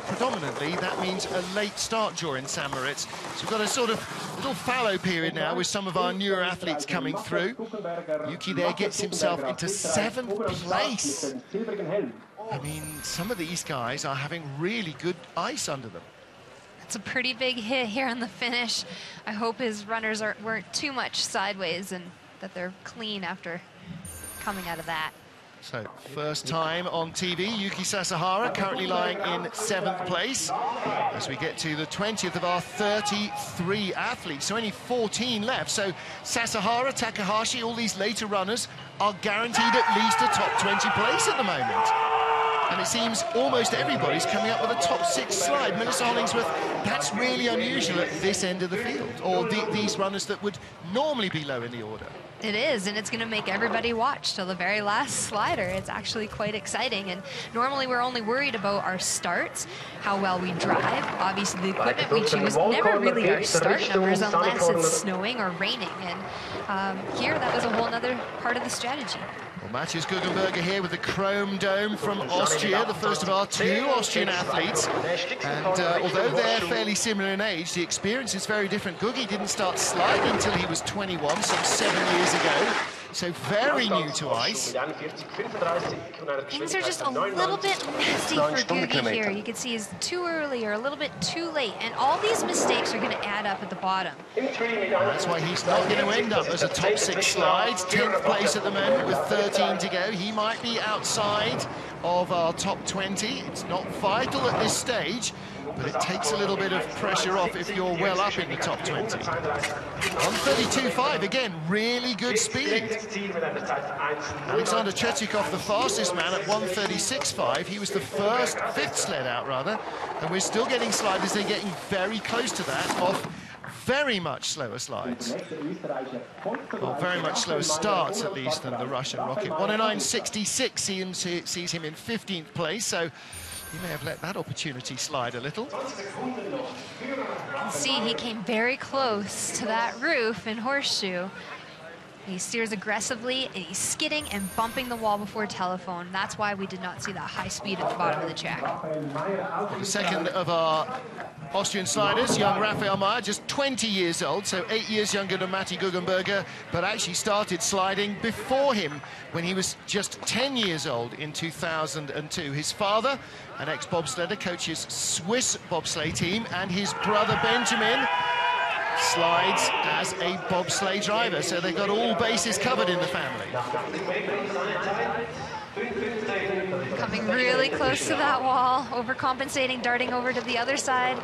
predominantly that means a late start during St. Moritz. So we've got a sort of little fallow period now with some of our newer athletes coming through. Yuki there gets himself into 7th place. I mean, some of these guys are having really good ice under them. It's a pretty big hit here on the finish. I hope his runners weren't too much sideways and that they're clean after coming out of that. So, first time on TV, Yuki Sasahara currently lying in 7th place as we get to the 20th of our 33 athletes, so only 14 left. So, Sasahara, Takahashi, all these later runners are guaranteed at least a top 20 place at the moment. And it seems almost everybody's coming up with a top 6 slide. Melissa Hollingsworth, that's really unusual at this end of the field, or these runners that would normally be low in the order. It is, and it's going to make everybody watch till the very last slider. It's actually quite exciting, and normally we're only worried about our starts, how well we drive. Obviously, the equipment we choose never really our start numbers unless it's snowing or raining, and here that was a whole other part of the strategy. Well, Matthias Guggenberger here with the chrome dome from Austria, the first of our two Austrian athletes. And although they're fairly similar in age, the experience is very different. Gugi didn't start sliding until he was 21, some 7 years ago. So very new to ice. Things are just a little bit messy for Gugi here. You can see he's too early or a little bit too late, and all these mistakes are going to add up at the bottom. That's why he's not going to end up as a top 6 slide. 10th place at the moment with 13 to go. He might be outside of our top 20. It's not vital at this stage, but it takes a little bit of pressure off if you're well up in the top 20. 1:32.5, again, really good speed. Alexander Tretyakov, the fastest man at 1:36.5. He was the fifth sled out, rather. And we're still getting sliders. They're getting very close to that off very much slower slides. Well, very much slower starts, at least, than the Russian rocket. 1:09.66 sees him in 15th place, so he may have let that opportunity slide a little. You can see he came very close to that roof in Horseshoe. He steers aggressively, and he's skidding and bumping the wall before telephone. That's why we did not see that high speed at the bottom of the track. The second of our Austrian sliders, young Raphael Meyer, just 20 years old, so 8 years younger than Matti Guggenberger, but actually started sliding before him when he was just 10 years old in 2002. His father, an ex-bobsledder, coaches Swiss bobsleigh team, and his brother Benjamin slides as a bobsleigh driver, so they've got all bases covered in the family. Coming really close to that wall, overcompensating, darting over to the other side.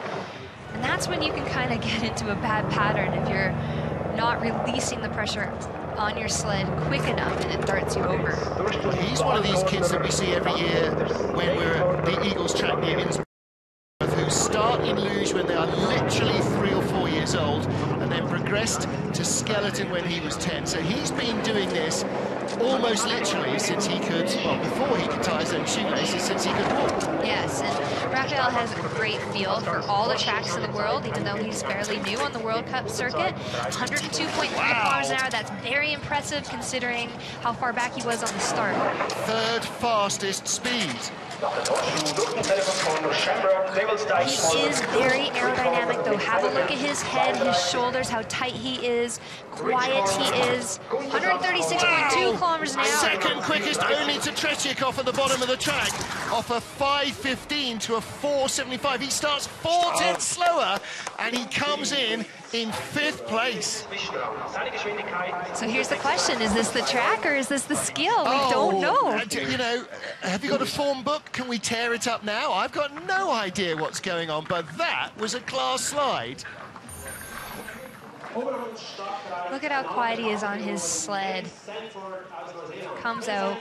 And that's when you can kind of get into a bad pattern if you're not releasing the pressure on your sled quick enough and it darts you over. He's one of these kids that we see every year when we're at the Eagles track near Innsbruck, who start in luge when they are literally 3 or 4 years old and then progressed to skeleton when he was 10. So he's been doing this almost literally since he could, well, before he could tie his own shoelaces, since he could walk. Yes, and Raphael has a great feel for all the tracks in the world, even though he's fairly new on the World Cup circuit. 102.3 kilometers an hour, that's very impressive considering how far back he was on the start. Third fastest speed. He is very aerodynamic, though. Have a look at his head, his shoulders, how tight he is, quiet he is. 136.2 kilometers an hour. Second quickest only to Tretyakov at the bottom of the track, off a 5:15 to a 4:75. He starts 4/10 slower, and he comes in 5th place. So here's the question, is this the track or is this the skill? We don't know. You know, have you got a form book? Can we tear it up now? I've got no idea what's going on, but that was a class slide. Look at how quiet he is on his sled. Comes out.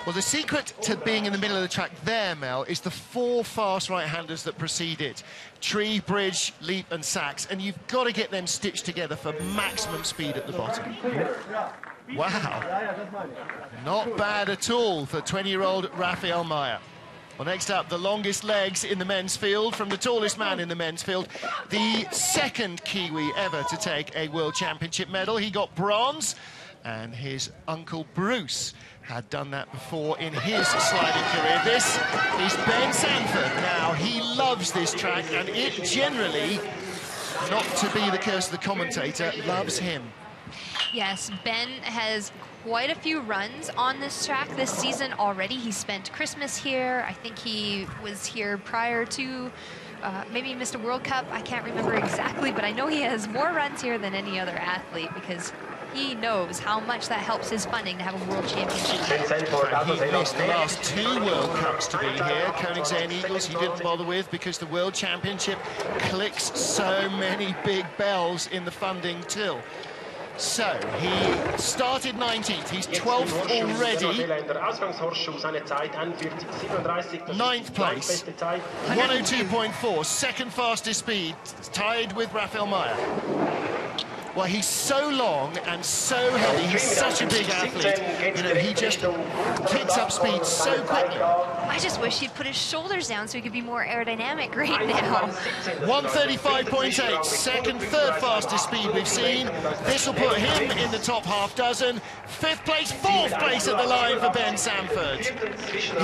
Well, the secret to being in the middle of the track there, Mel, is the 4 fast right-handers that precede it. Tree, Bridge, Leap and Sachs, and you've got to get them stitched together for maximum speed at the bottom. Wow. Not bad at all for 20-year-old Raphael Meyer. Well, next up, the longest legs in the men's field from the tallest man in the men's field. The second Kiwi ever to take a World Championship medal. He got bronze, and his uncle Bruce had done that before in his sliding career. This is Ben Sanford. Now, he loves this track, and it generally, not to be the curse of the commentator, loves him. Yes, Ben has quite a few runs on this track this season already. He spent Christmas here. I think he was here prior to maybe missed a World Cup. I can't remember exactly, but I know he has more runs here than any other athlete because he knows how much that helps his funding to have a World Championship. He missed the last 2 World Cups to be here. Koenigsegg and Eagles he didn't bother with because the World Championship clicks so many big bells in the funding till. So, he started 19th, he's 12th already. 9th place, 102.4, second fastest speed, tied with Raphael Meyer. Well, he's so long and so heavy. He's such a big athlete. You know, he just picks up speed so quickly. I just wish he'd put his shoulders down so he could be more aerodynamic right now. 135.8, second, third fastest speed we've seen. This will put him in the top half dozen. Fifth place, fourth place at the line for Ben Sanford.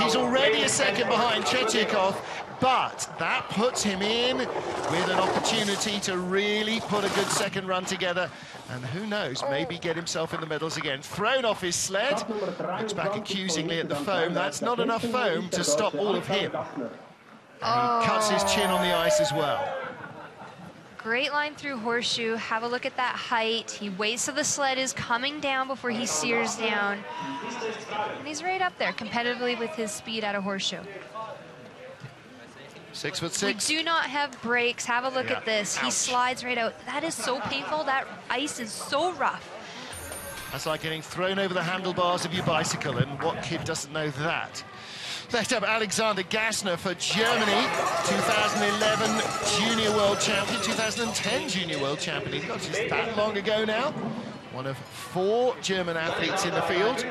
He's already a second behind Chetyakov, but that puts him in with an opportunity to really put a good second run together. And who knows, maybe get himself in the medals again. Thrown off his sled, looks back accusingly at the foam. That's not enough foam to stop all of him. And he cuts his chin on the ice as well. Great line through Horseshoe. Have a look at that height. He waits till the sled is coming down before he sears down. And he's right up there competitively with his speed out of Horseshoe. 6'6". We do not have brakes. Have a look at this. Ouch. He slides right out. That is so painful. That ice is so rough. That's like getting thrown over the handlebars of your bicycle, and what kid doesn't know that? Next up, Alexander Gassner for Germany, 2011 Junior World Champion, 2010 Junior World Champion. It's not just that long ago now. One of 4 German athletes in the field.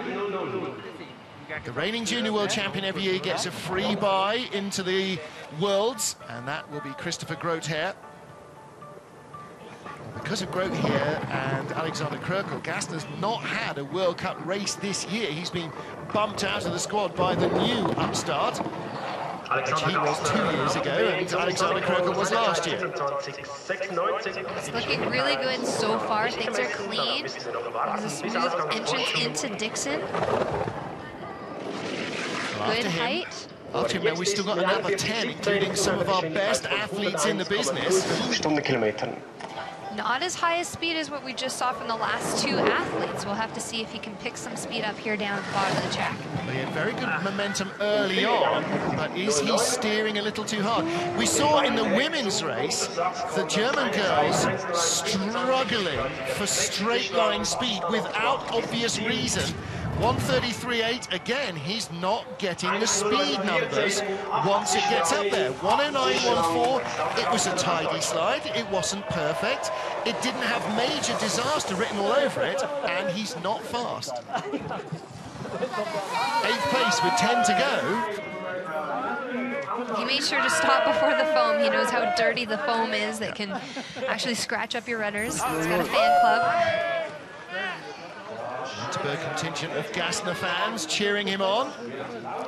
The reigning Junior World Champion every year gets a free buy into the Worlds, and that will be Christopher Grother. Because of Grother and Alexander Krökel, Gassner's not had a World Cup race this year. He's been bumped out of the squad by the new upstart, which he was 2 years ago, and Alexander Krökel was last year. It's looking really good so far. Things are clean. There's a smooth entrance into Dixon. Good height. After him, we've still got another 10, including some of our best athletes in the business. Not as high a speed as what we just saw from the last 2 athletes. We'll have to see if he can pick some speed up here down at the bottom of the track. Well, he had very good momentum early on, but is he steering a little too hard? We saw in the women's race the German girls struggling for straight line speed without obvious reason. 133.8, again, he's not getting the speed numbers once it gets up there. 109.14, it was a tidy slide, it wasn't perfect, it didn't have major disaster written all over it, and he's not fast. 8th place with 10 to go. He made sure to stop before the foam. He knows how dirty the foam is that can actually scratch up your rudders. He's got a fan club. Magdeburg contingent of Gassner fans cheering him on.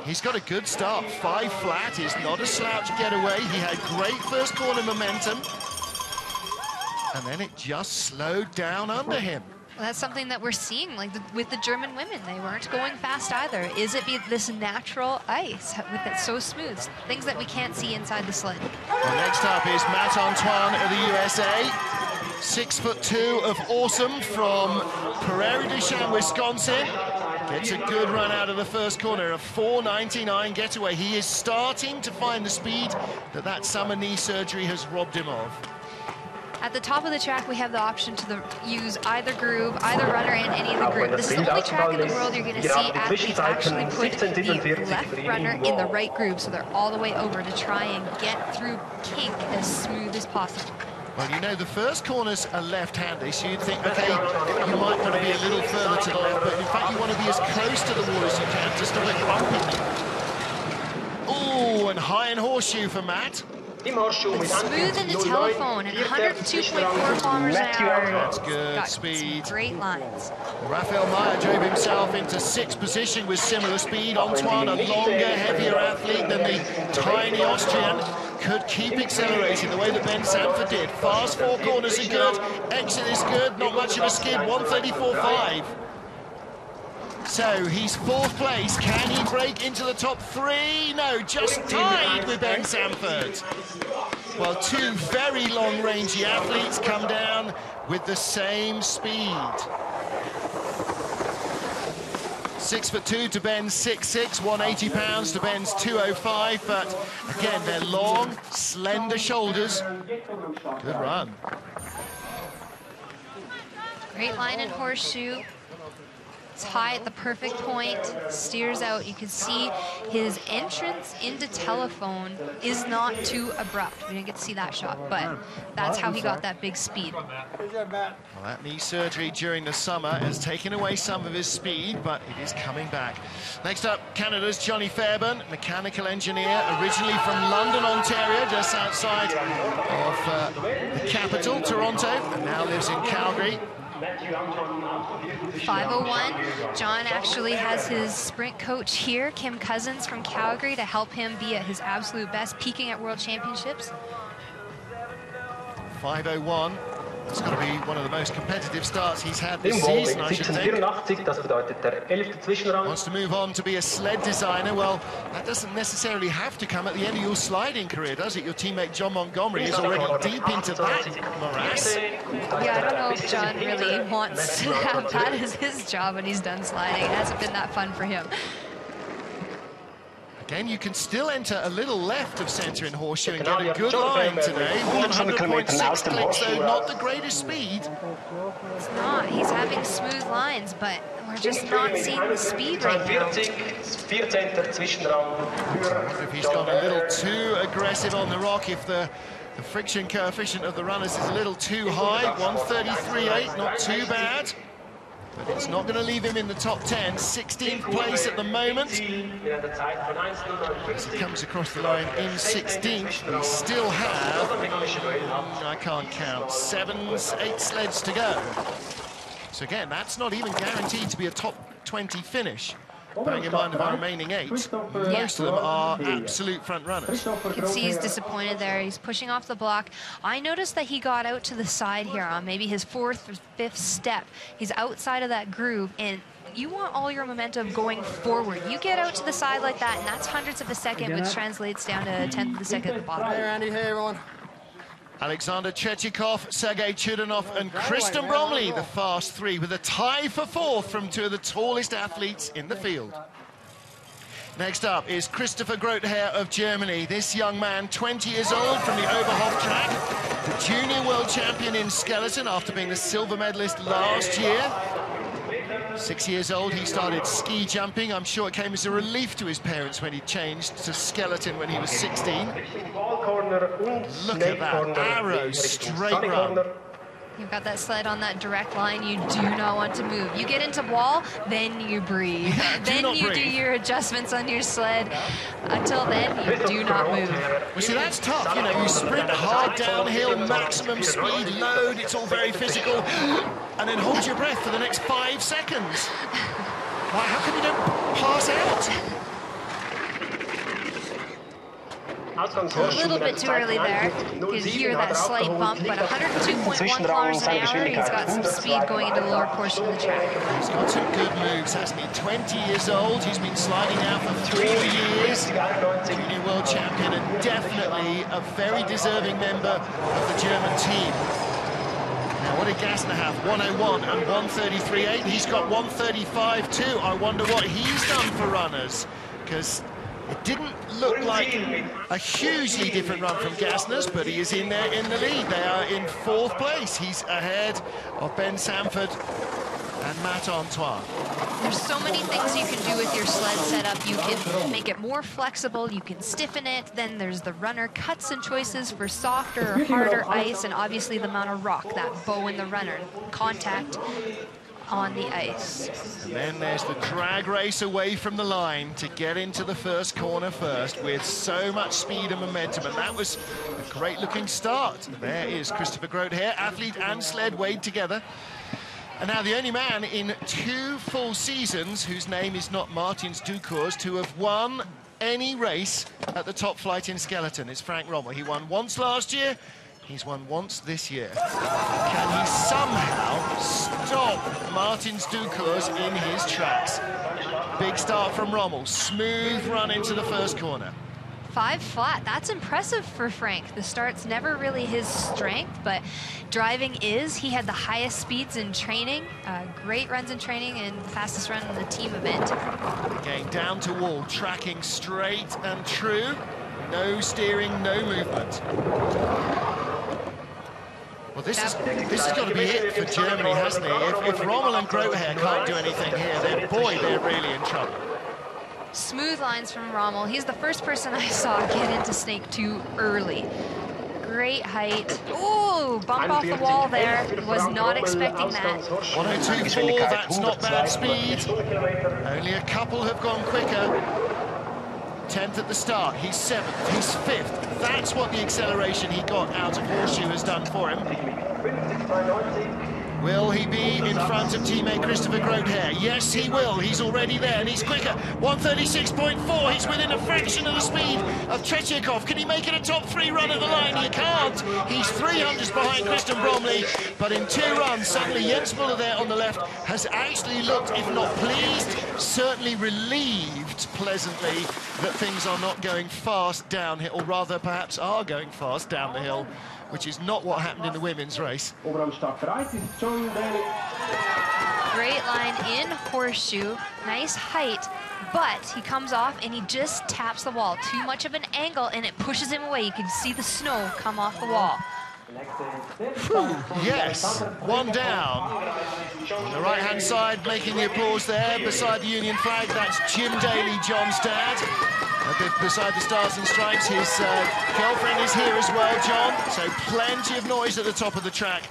He's got a good start, 5 flat, is not a slouch getaway. He had great first corner momentum, and then it just slowed down under him. Well, that's something that we're seeing, like with the German women. They weren't going fast either. Is it this natural ice with it so smooth? Things that we can't see inside the sled. Well, next up is Matt Antoine of the USA. 6'2" of awesome from Prairie du Chien, Wisconsin. Gets a good run out of the first corner, a 4.99 getaway. He is starting to find the speed that summer knee surgery has robbed him of. At the top of the track, we have the option to use either groove, either runner, and any of the group. This is the only track in the world you're going to see athletes actually put the left runner in the right groove, so they're all the way over to try and get through kink as smooth as possible. Well, you know, the first corners are left-handed, so you'd think, okay, you might want to be a little further to the left, but in fact, you want to be as close to the wall as you can to stop it bumping. Oh, and high in Horseshoe for Matt. It's smooth in the telephone at 102.4 kilometers an hour. That's good Got speed. Great lines. Raphael Meyer drove himself into 6th position with similar speed. Antoine, a longer, heavier athlete than the tiny Austrian, could keep accelerating the way that Ben Sanford did. Fast 4 corners are good, exit is good, not much of a skid, 134.5. So he's 4th place. Can he break into the top 3? No, just tied with Ben Sanford. Well, 2 very long-rangey athletes come down with the same speed. 6'2" to Ben's 6'6", 180 pounds to Ben's 205. But again, they're long, slender shoulders. Good run. Great line in Horseshoe. It's high at the perfect point, steers out. You can see his entrance into telephone is not too abrupt. We didn't get to see that shot, but that's how he got that big speed. Well, that knee surgery during the summer has taken away some of his speed, but it is coming back. Next up, Canada's Johnny Fairbairn, mechanical engineer, originally from London, Ontario, just outside of the capital, Toronto, and now lives in Calgary. 5:01. John actually has his sprint coach here, Kim Cousins from Calgary, to help him be at his absolute best, peaking at World Championships. 5:01. It's got to be one of the most competitive starts he's had this season, I should think. 84, das bedeutet der 11. Zwischenrang. Wants to move on to be a sled designer. Well, that doesn't necessarily have to come at the end of your sliding career, does it? Your teammate John Montgomery is already deep into that morass. Yeah, I don't know if John really wants to have that as his job when he's done sliding. It hasn't been that fun for him. Again, you can still enter a little left of centre in Horseshoe and get a good line today. 100.6 clicks, though not the greatest speed. It's not. He's having smooth lines, but we're just not seeing the speed right now. 14. Zwischenrang. If he's gone a little too aggressive on the rock, if the friction coefficient of the runners is a little too high, 133.8, not too bad. But it's not going to leave him in the top 10, 16th place at the moment. As he comes across the line in 16th, we still have, I can't count, 8 sleds to go. So again, that's not even guaranteed to be a top 20 finish. Bearing in mind of our remaining 8, most of them are absolute front runners. You can see he's disappointed there. He's pushing off the block. I noticed that he got out to the side here on maybe his 4th or 5th step. He's outside of that groove, and you want all your momentum going forward. You get out to the side like that, and that's hundredths of a second, which translates down to a 10th of a second at the bottom. Hey, Randy. Hey, everyone. Alexander Chechikov, Sergei Chudanov and Kristen Bromley, the fast 3, with a tie for 4th from 2 of the tallest athletes in the field. Next up is Christopher Grothaer of Germany. This young man, 20 years old, from the Oberhof track, the junior world champion in skeleton after being the silver medalist last year. 6 years old, he started ski jumping. I'm sure it came as a relief to his parents when he changed to skeleton when he was 16. Look at that arrow straight run. You've got that sled on that direct line. You do not want to move. You get into wall, then you breathe. Yeah, then you do your adjustments on your sled. Until then, you do not move. Well, see, that's tough. You know, you sprint hard downhill, maximum speed, load. It's all very physical. And then hold your breath for the next 5 seconds. Why, how come you don't pass out? A little bit too early there. You can hear that slight bump, but 102.1 kilometers an hour. He's got some speed going into the lower portion of the track. He's got some good moves, hasn't he? 20 years old. He's been sliding now for 4 years. Junior world champion and definitely a very deserving member of the German team. Now, what did Gassner have? 101 and 133.8. He's got 135 too. I wonder what he's done for runners, because it didn't look like a hugely different run from Gassner's, but he is in there in the lead. They are in 4th place. He's ahead of Ben Sanford and Matt Antoine. There's so many things you can do with your sled setup. You can make it more flexible, you can stiffen it, then there's the runner cuts and choices for softer or harder ice, and obviously the amount of rock, that bow in the runner, contact on the ice. And then there's the drag race away from the line to get into the first corner first with so much speed and momentum, and that was a great looking start. There is Christopher Grothaer, athlete and sled weighed together. And now the only man in 2 full seasons whose name is not Martins Ducours to have won any race at the top flight in skeleton is Frank Rommel. He won once last year. He's won once this year. Can he somehow stop Martins Ducours in his tracks? Big start from Rommel. Smooth run into the first corner. 5 flat, that's impressive for Frank. The start's never really his strength, but driving is. He had the highest speeds in training, great runs in training, and the fastest run in the team event. Again, down to wall, tracking straight and true. No steering, no movement. Well, this has got to be it for Germany, hasn't it? If Rommel and WCh can't do anything here, then boy, they're really in trouble. Smooth lines from Rommel. He's the first person I saw get into snake too early. Great height. Ooh, bump off the wall there. Was not expecting that. 102.4, that's not bad speed. Only a couple have gone quicker. 10th at the start, he's 7th, he's 5th. That's what the acceleration he got out of Horseshoe has done for him. Will he be in front of teammate Christopher WCh? Yes, he will. He's already there, and he's quicker. 136.4. He's within a fraction of the speed of Tretyakov. Can he make it a top 3 run at the line? He can't. He's 300s behind Christian Bromley, but in 2 runs, suddenly Jens Muller there on the left has actually looked, if not pleased, certainly relieved pleasantly that things are not going fast downhill, or rather perhaps are going fast down the hill, which is not what happened in the women's race. Great line in Horseshoe, nice height, but he comes off and he just taps the wall. Too much of an angle and it pushes him away. You can see the snow come off the wall. Whew, yes, one down. On the right-hand side, making the applause there, beside the Union flag, that's Jim Daly, John's dad. Beside the Stars and Stripes, his girlfriend is here as well, John. So plenty of noise at the top of the track.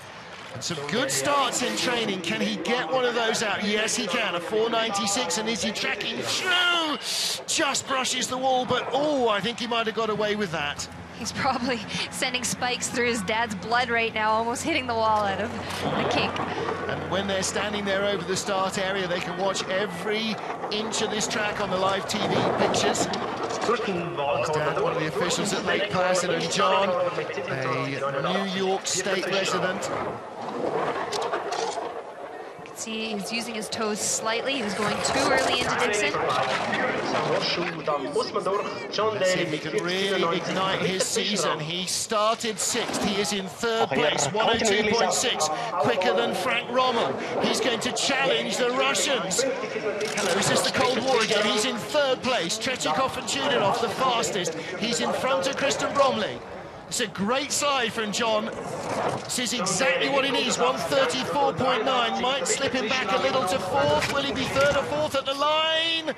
And some good starts in training. Can he get one of those out? Yes, he can. A 496, and is he tracking through? Just brushes the wall, but oh, I think he might have got away with that. He's probably sending spikes through his dad's blood right now, almost hitting the wall out of the kink. And when they're standing there over the start area, they can watch every inch of this track on the live TV pictures. Down one of the officials at Lake Placid, and John, a New York State resident. See, he's using his toes slightly. He was going too early into Dixon. Let's see if he can really ignite his season. He started 6th. He is in 3rd place, 102.6, quicker than Frank Rommel. He's going to challenge the Russians. Hello, is this the Cold War again? He's in 3rd place. Tretyakov and Chudinov, the fastest. He's in front of Christian Bromley. It's a great slide from John. This is exactly what he needs. 134.9 might slip him back a little to 4th. Will he be 3rd or 4th at the line?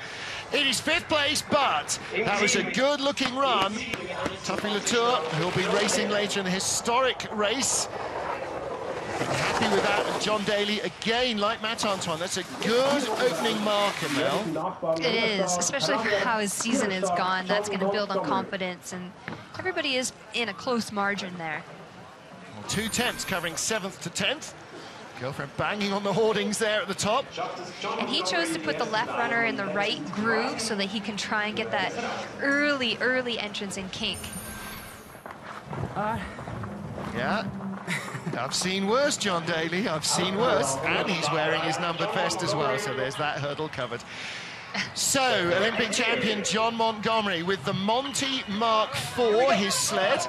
It is 5th place, but that was a good-looking run. Tuffy Latour, who'll be racing later in a historic race. Happy with that. And John Daly, again, like Matt Antoine, that's a good opening marker, Mel. It is, especially for how his season has gone. That's going to build on confidence, and everybody is in a close margin there. Well, 2 tenths covering 7th to 10th. Girlfriend banging on the hoardings there at the top. And he chose to put the left runner in the right groove so that he can try and get that early entrance in kink. Yeah. I've seen worse, John Daly. I've seen worse. And he's wearing his numbered vest as well, so there's that hurdle covered. So, Olympic champion John Montgomery with the Monty Mark IV, his sled.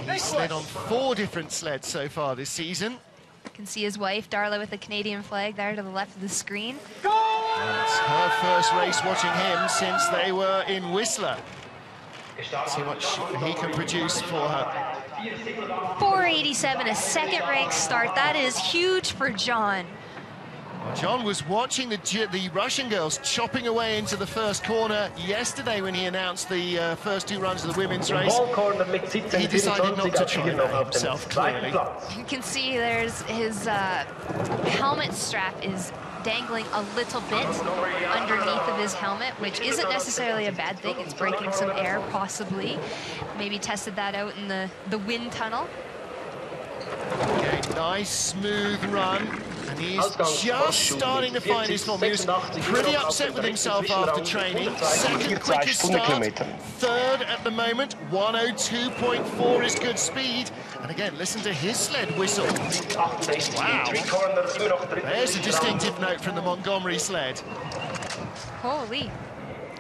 He's sled on 4 different sleds so far this season. You can see his wife, Darla, with the Canadian flag there to the left of the screen. It's her first race watching him since they were in Whistler. Let's see what he can produce for her. 487, a second-ranked start. That is huge for John. John was watching the Russian girls chopping away into the first corner yesterday when he announced the first 2 runs of the women's race. He decided not to try that himself, clearly. You can see there's his helmet strap is dangling a little bit underneath of his helmet, which isn't necessarily a bad thing. It's breaking some air, possibly. Maybe tested that out in the wind tunnel. Okay, nice, smooth run. And he's just starting to find his form. He was pretty upset with himself after training. 2nd quickest start, 3rd at the moment. 102.4 is good speed. And again, listen to his sled whistle. Wow. There's a distinctive note from the Montgomery sled. Holy.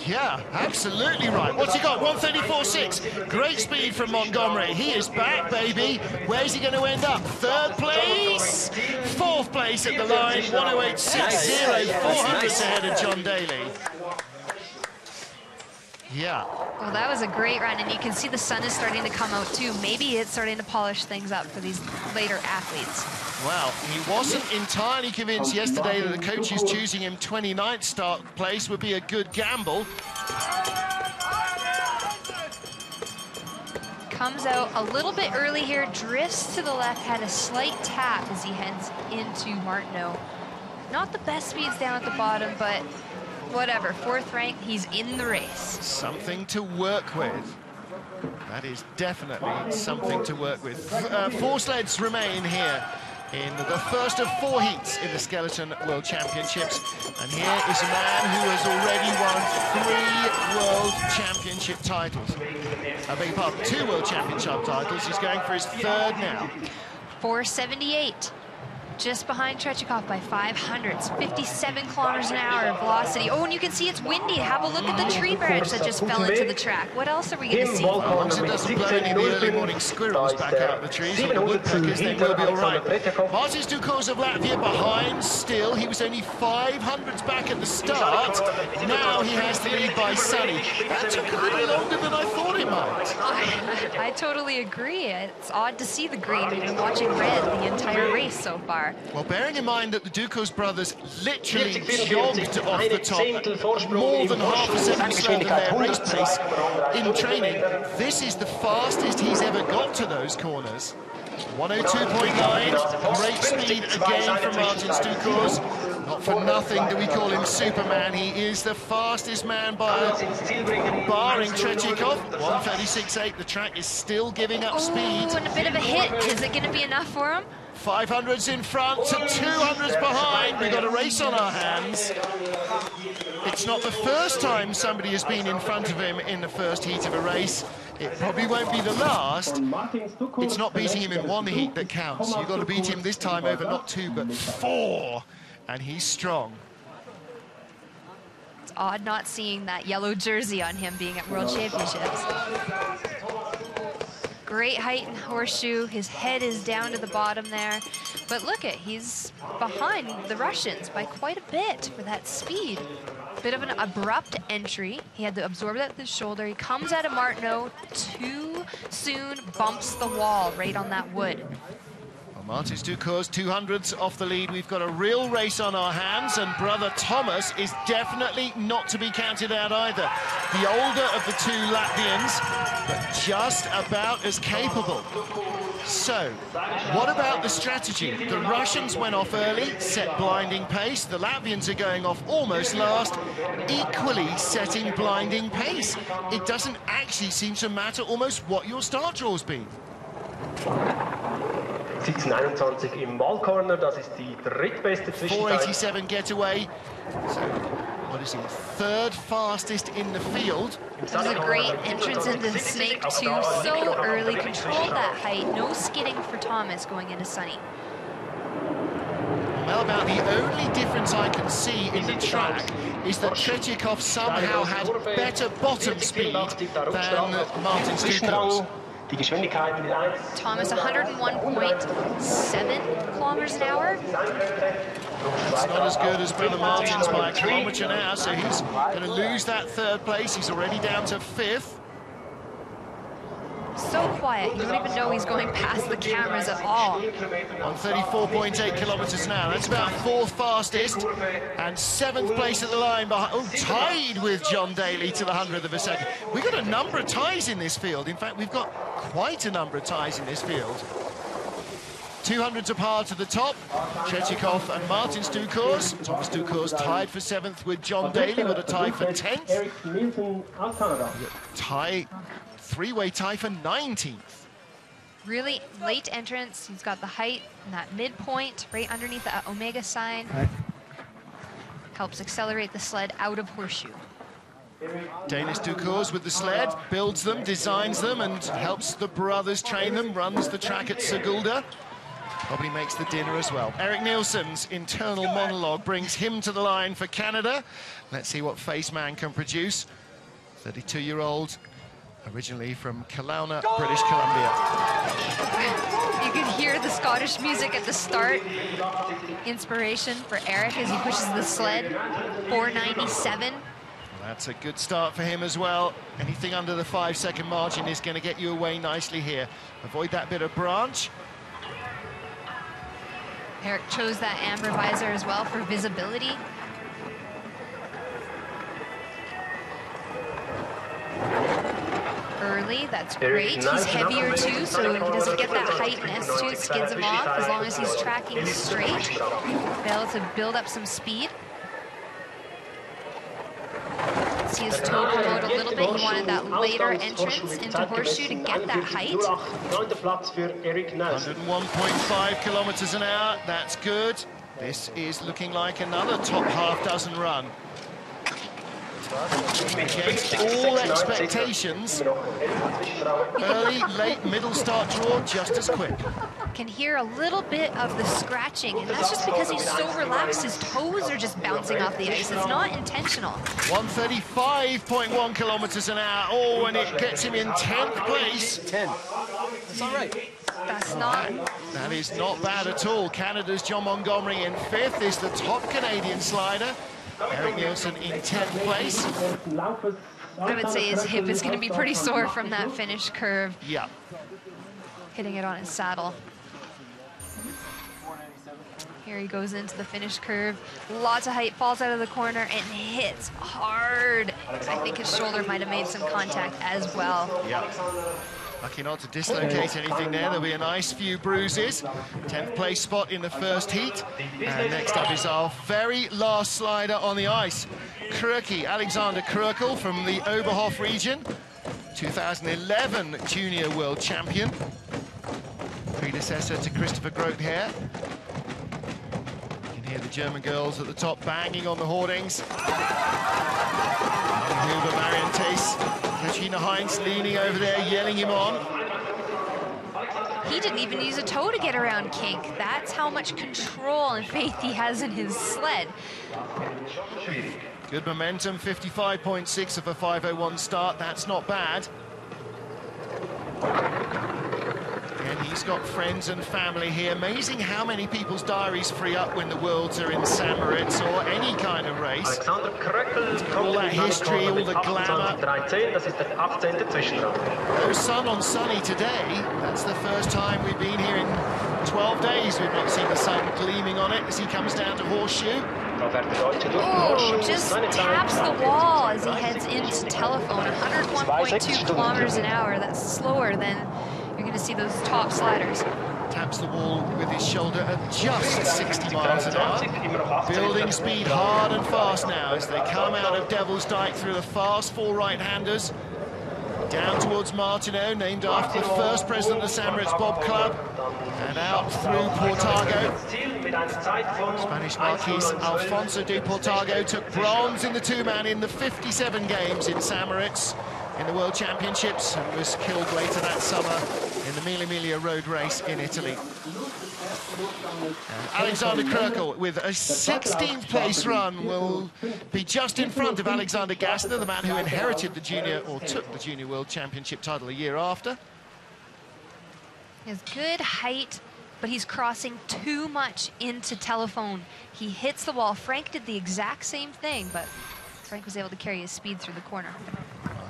Yeah, absolutely right. What's he got? 134.6. Great speed from Montgomery. He is back, baby. Where's he going to end up? 3rd place? 4th place at the line. 108.60. 400s ahead of John Daly. Yeah. Well, that was a great run, and you can see the sun is starting to come out too. Maybe it's starting to polish things up for these later athletes. Well, he wasn't entirely convinced yesterday that the coaches choosing him 29th start place would be a good gamble. Comes out a little bit early here, drifts to the left, had a slight tap as he heads into Martineau. Not the best speeds down at the bottom, but whatever, 4th rank, he's in the race. Something to work with. That is definitely something to work with. 4 sleds remain here in the first of 4 heats in the Skeleton World Championships. And here is a man who has already won 3 World Championship titles. I beg your pardon, 2 World Championship titles. He's going for his 3rd now. 478. Just behind Tretyakov by 500s, 57 kilometers an hour velocity. Oh, and you can see it's windy. Have a look at the tree branch that just fell into the track. What else are we going to see? As long as it doesn't blow any of the early morning squirrels back out of the trees or the woodpeckers, then we'll be all right. Moritz WCh of Latvia behind still. He was only 500s back at the start. Now he has the lead by Sunny. That took a little longer than I thought it might. I totally agree. It's odd to see the green. We've been watching red the entire race so far. Well, bearing in mind that the WCh brothers literally jogged off the top more than half a second slower than their race pace in training, this is the fastest he's ever got to those corners. 102.9, great speed again from Moritz WCh. Not for nothing do we call him Superman. He is the fastest man by barring Tretyakov. 136.8, the track is still giving up speed. And a bit of a hit. Is it going to be enough for him? 500s in front to 200s behind. We've got a race on our hands. It's not the first time somebody has been in front of him in the first heat of a race. It probably won't be the last. It's not beating him in 1 heat that counts. You've got to beat him this time over not 2 but 4. And he's strong. It's odd not seeing that yellow jersey on him being at World Championships. Great height and horseshoe. His head is down to the bottom there. But look at, he's behind the Russians by quite a bit for that speed. Bit of an abrupt entry. He had to absorb that with his shoulder. He comes out of Martineau too soon, bumps the wall right on that wood. Well, Moritz WCh's 200s off the lead. We've got a real race on our hands, and brother Thomas is definitely not to be counted out either. The older of the 2 Latvians, but just about as capable. So, what about the strategy? The Russians went off early, set blinding pace. The Latvians are going off almost last, equally setting blinding pace. It doesn't actually seem to matter almost what your start draw's been. Sitzen 21 im Wallcorner, das ist die drittbeste Zwischenzeit. 487 getaway. So, what is he? 3rd fastest in the field. This is a great entrance into the snake too. So early, controlled that height. No skidding for Thomas going into Sunny. Well, about the only difference I can see in the track is that Tretyakov somehow had better bottom speed than Moritz WCh. Thomas 101.7 kilometers an hour. It's not as good as brother Martin's by a kilometre now, so he's going to lose that 3rd place. He's already down to 5th. So quiet, you don't even know he's going past the cameras at all. On 34.8 kilometres an hour. That's about 4th fastest, and 7th place at the line behind. Oh, tied with John Daly to the 100th of a second. We've got a number of ties in this field. In fact, we've got quite a number of ties in this field. 200s apart to the top. Tretyakov and Moritz WCh. Thomas WCh's tied for 7th with John Daly, with a tie for 10th. Tie. 3-way tie for 19th. Really late entrance. He's got the height and that midpoint right underneath the omega sign. Helps accelerate the sled out of horseshoe. Danish WCh's with the sled, builds them, designs them, and helps the brothers train them, runs the track at Sigulda. Probably makes the dinner as well. Eric Nielsen's internal monologue brings him to the line for Canada. Let's see what Faceman can produce. 32-year-old. Originally from Kelowna, British Columbia. You could hear the Scottish music at the start. Inspiration for Eric as he pushes the sled. 497. That's a good start for him as well. Anything under the 5-second margin is going to get you away nicely here. Avoid that bit of branch. Eric chose that amber visor as well for visibility. Early, that's great. He's heavier too, so he doesn't get that height in S2. It skids him off as long as he's tracking straight. Be able to build up some speed. See his toe come out a little bit. He wanted that later entrance into horseshoe to get that height. 101.5 kilometers an hour. That's good. This is looking like another top half dozen run. Against all expectations, early, late, middle start draw, just as quick. Can hear a little bit of the scratching, and that's just because he's so relaxed. His toes are just bouncing off the ice. It's not intentional. 135.1 kilometers an hour. Oh, and it gets him in 10th place. 10. That's all right. That's not... That is not bad at all. Canada's John Montgomery in 5th is the top Canadian slider. Eric Nielsen in 10th place. I would say his hip is going to be pretty sore from that finish curve. Yeah. Hitting it on his saddle. Here he goes into the finish curve. Lots of height, falls out of the corner, and hits hard. I think his shoulder might have made some contact as well. Yeah. Lucky not to dislocate anything there. There'll be a nice few bruises. 10th place spot in the first heat. And next up is our very last slider on the ice. Kröki, Alexander Krökel from the Oberhof region. 2011 junior world champion. Predecessor to Christopher Groth here. You can hear the German girls at the top banging on the hoardings. Huber, Marion Tace, Katrina Heinz leaning over there, yelling him on. He didn't even use a toe to get around Kink. That's how much control and faith he has in his sled. Good momentum, 55.6 of a 5:01 start. That's not bad. And he's got friends and family here. Amazing how many people's diaries free up when the Worlds are in St. Moritz or any kind of race. All that history, all the glamour. No sun on sunny today. That's the first time we've been here in 12 days. We've not seen the sun gleaming on it as he comes down to horseshoe. Oh, just taps the wall as he heads into telephone. 101.2 kilometers an hour. That's slower than you're going to see those top sliders. Taps the wall with his shoulder at just 60 miles an hour. Building speed hard and fast now as they come out of Devil's Dyke through the fast four right-handers. Down towards Martineau, named after the first president of the St. Moritz Bob Club. And out through Portago. Spanish Marquis Alfonso de Portago took bronze in the two-man in the 57 games in St. Moritz in the World Championships and was killed later that summer in the Mille Miglia road race in Italy. Alexander Krökel with a 16th place run will be just in front of Alexander Gassner, the man who inherited the junior, or took the junior world championship title a year after. He has good height, but he's crossing too much into telephone. He hits the wall. Frank did the exact same thing, but Frank was able to carry his speed through the corner.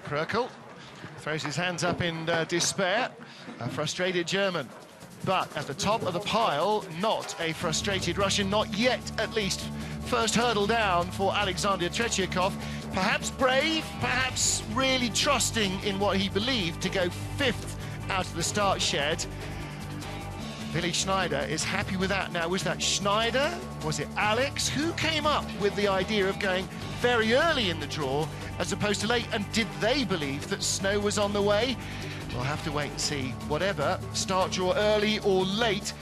Krökel throws his hands up in despair, a frustrated German. But at the top of the pile, not a frustrated Russian, not yet at least. First hurdle down for Alexander Tretyakov. Perhaps brave, perhaps really trusting in what he believed to go 5th out of the start shed. Willi Schneider is happy with that now. Was that Schneider? Was it Alex? Who came up with the idea of going very early in the draw as opposed to late? And did they believe that snow was on the way? We'll have to wait and see. Whatever, start draw early or late,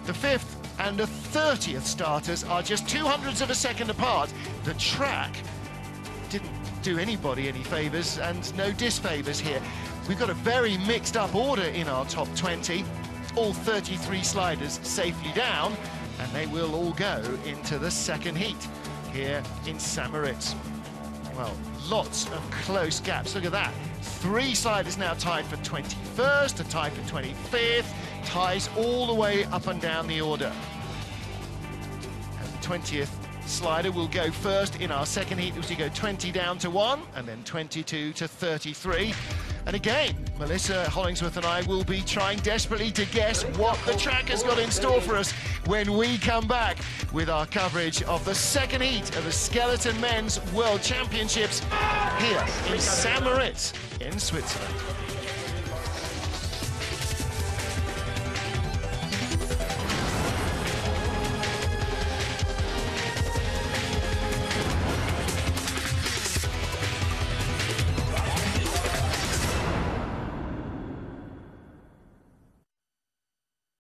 the 5th and the 30th starters are just 0.02 of a second apart. The track didn't do anybody any favours and no disfavours here. We've got a very mixed up order in our top 20. All 33 sliders safely down, and they will all go into the second heat here in St. Moritz. Well, lots of close gaps. Look at that. 3 sliders now tied for 21st, a tie for 25th, ties all the way up and down the order. And the 20th slider will go first in our second heat as we go 20 down to 1 and then 22 to 33. And again, Melissa Hollingsworth and I will be trying desperately to guess what the track has got in store for us when we come back with our coverage of the second heat of the Skeleton Men's World Championships here in St. Moritz in Switzerland.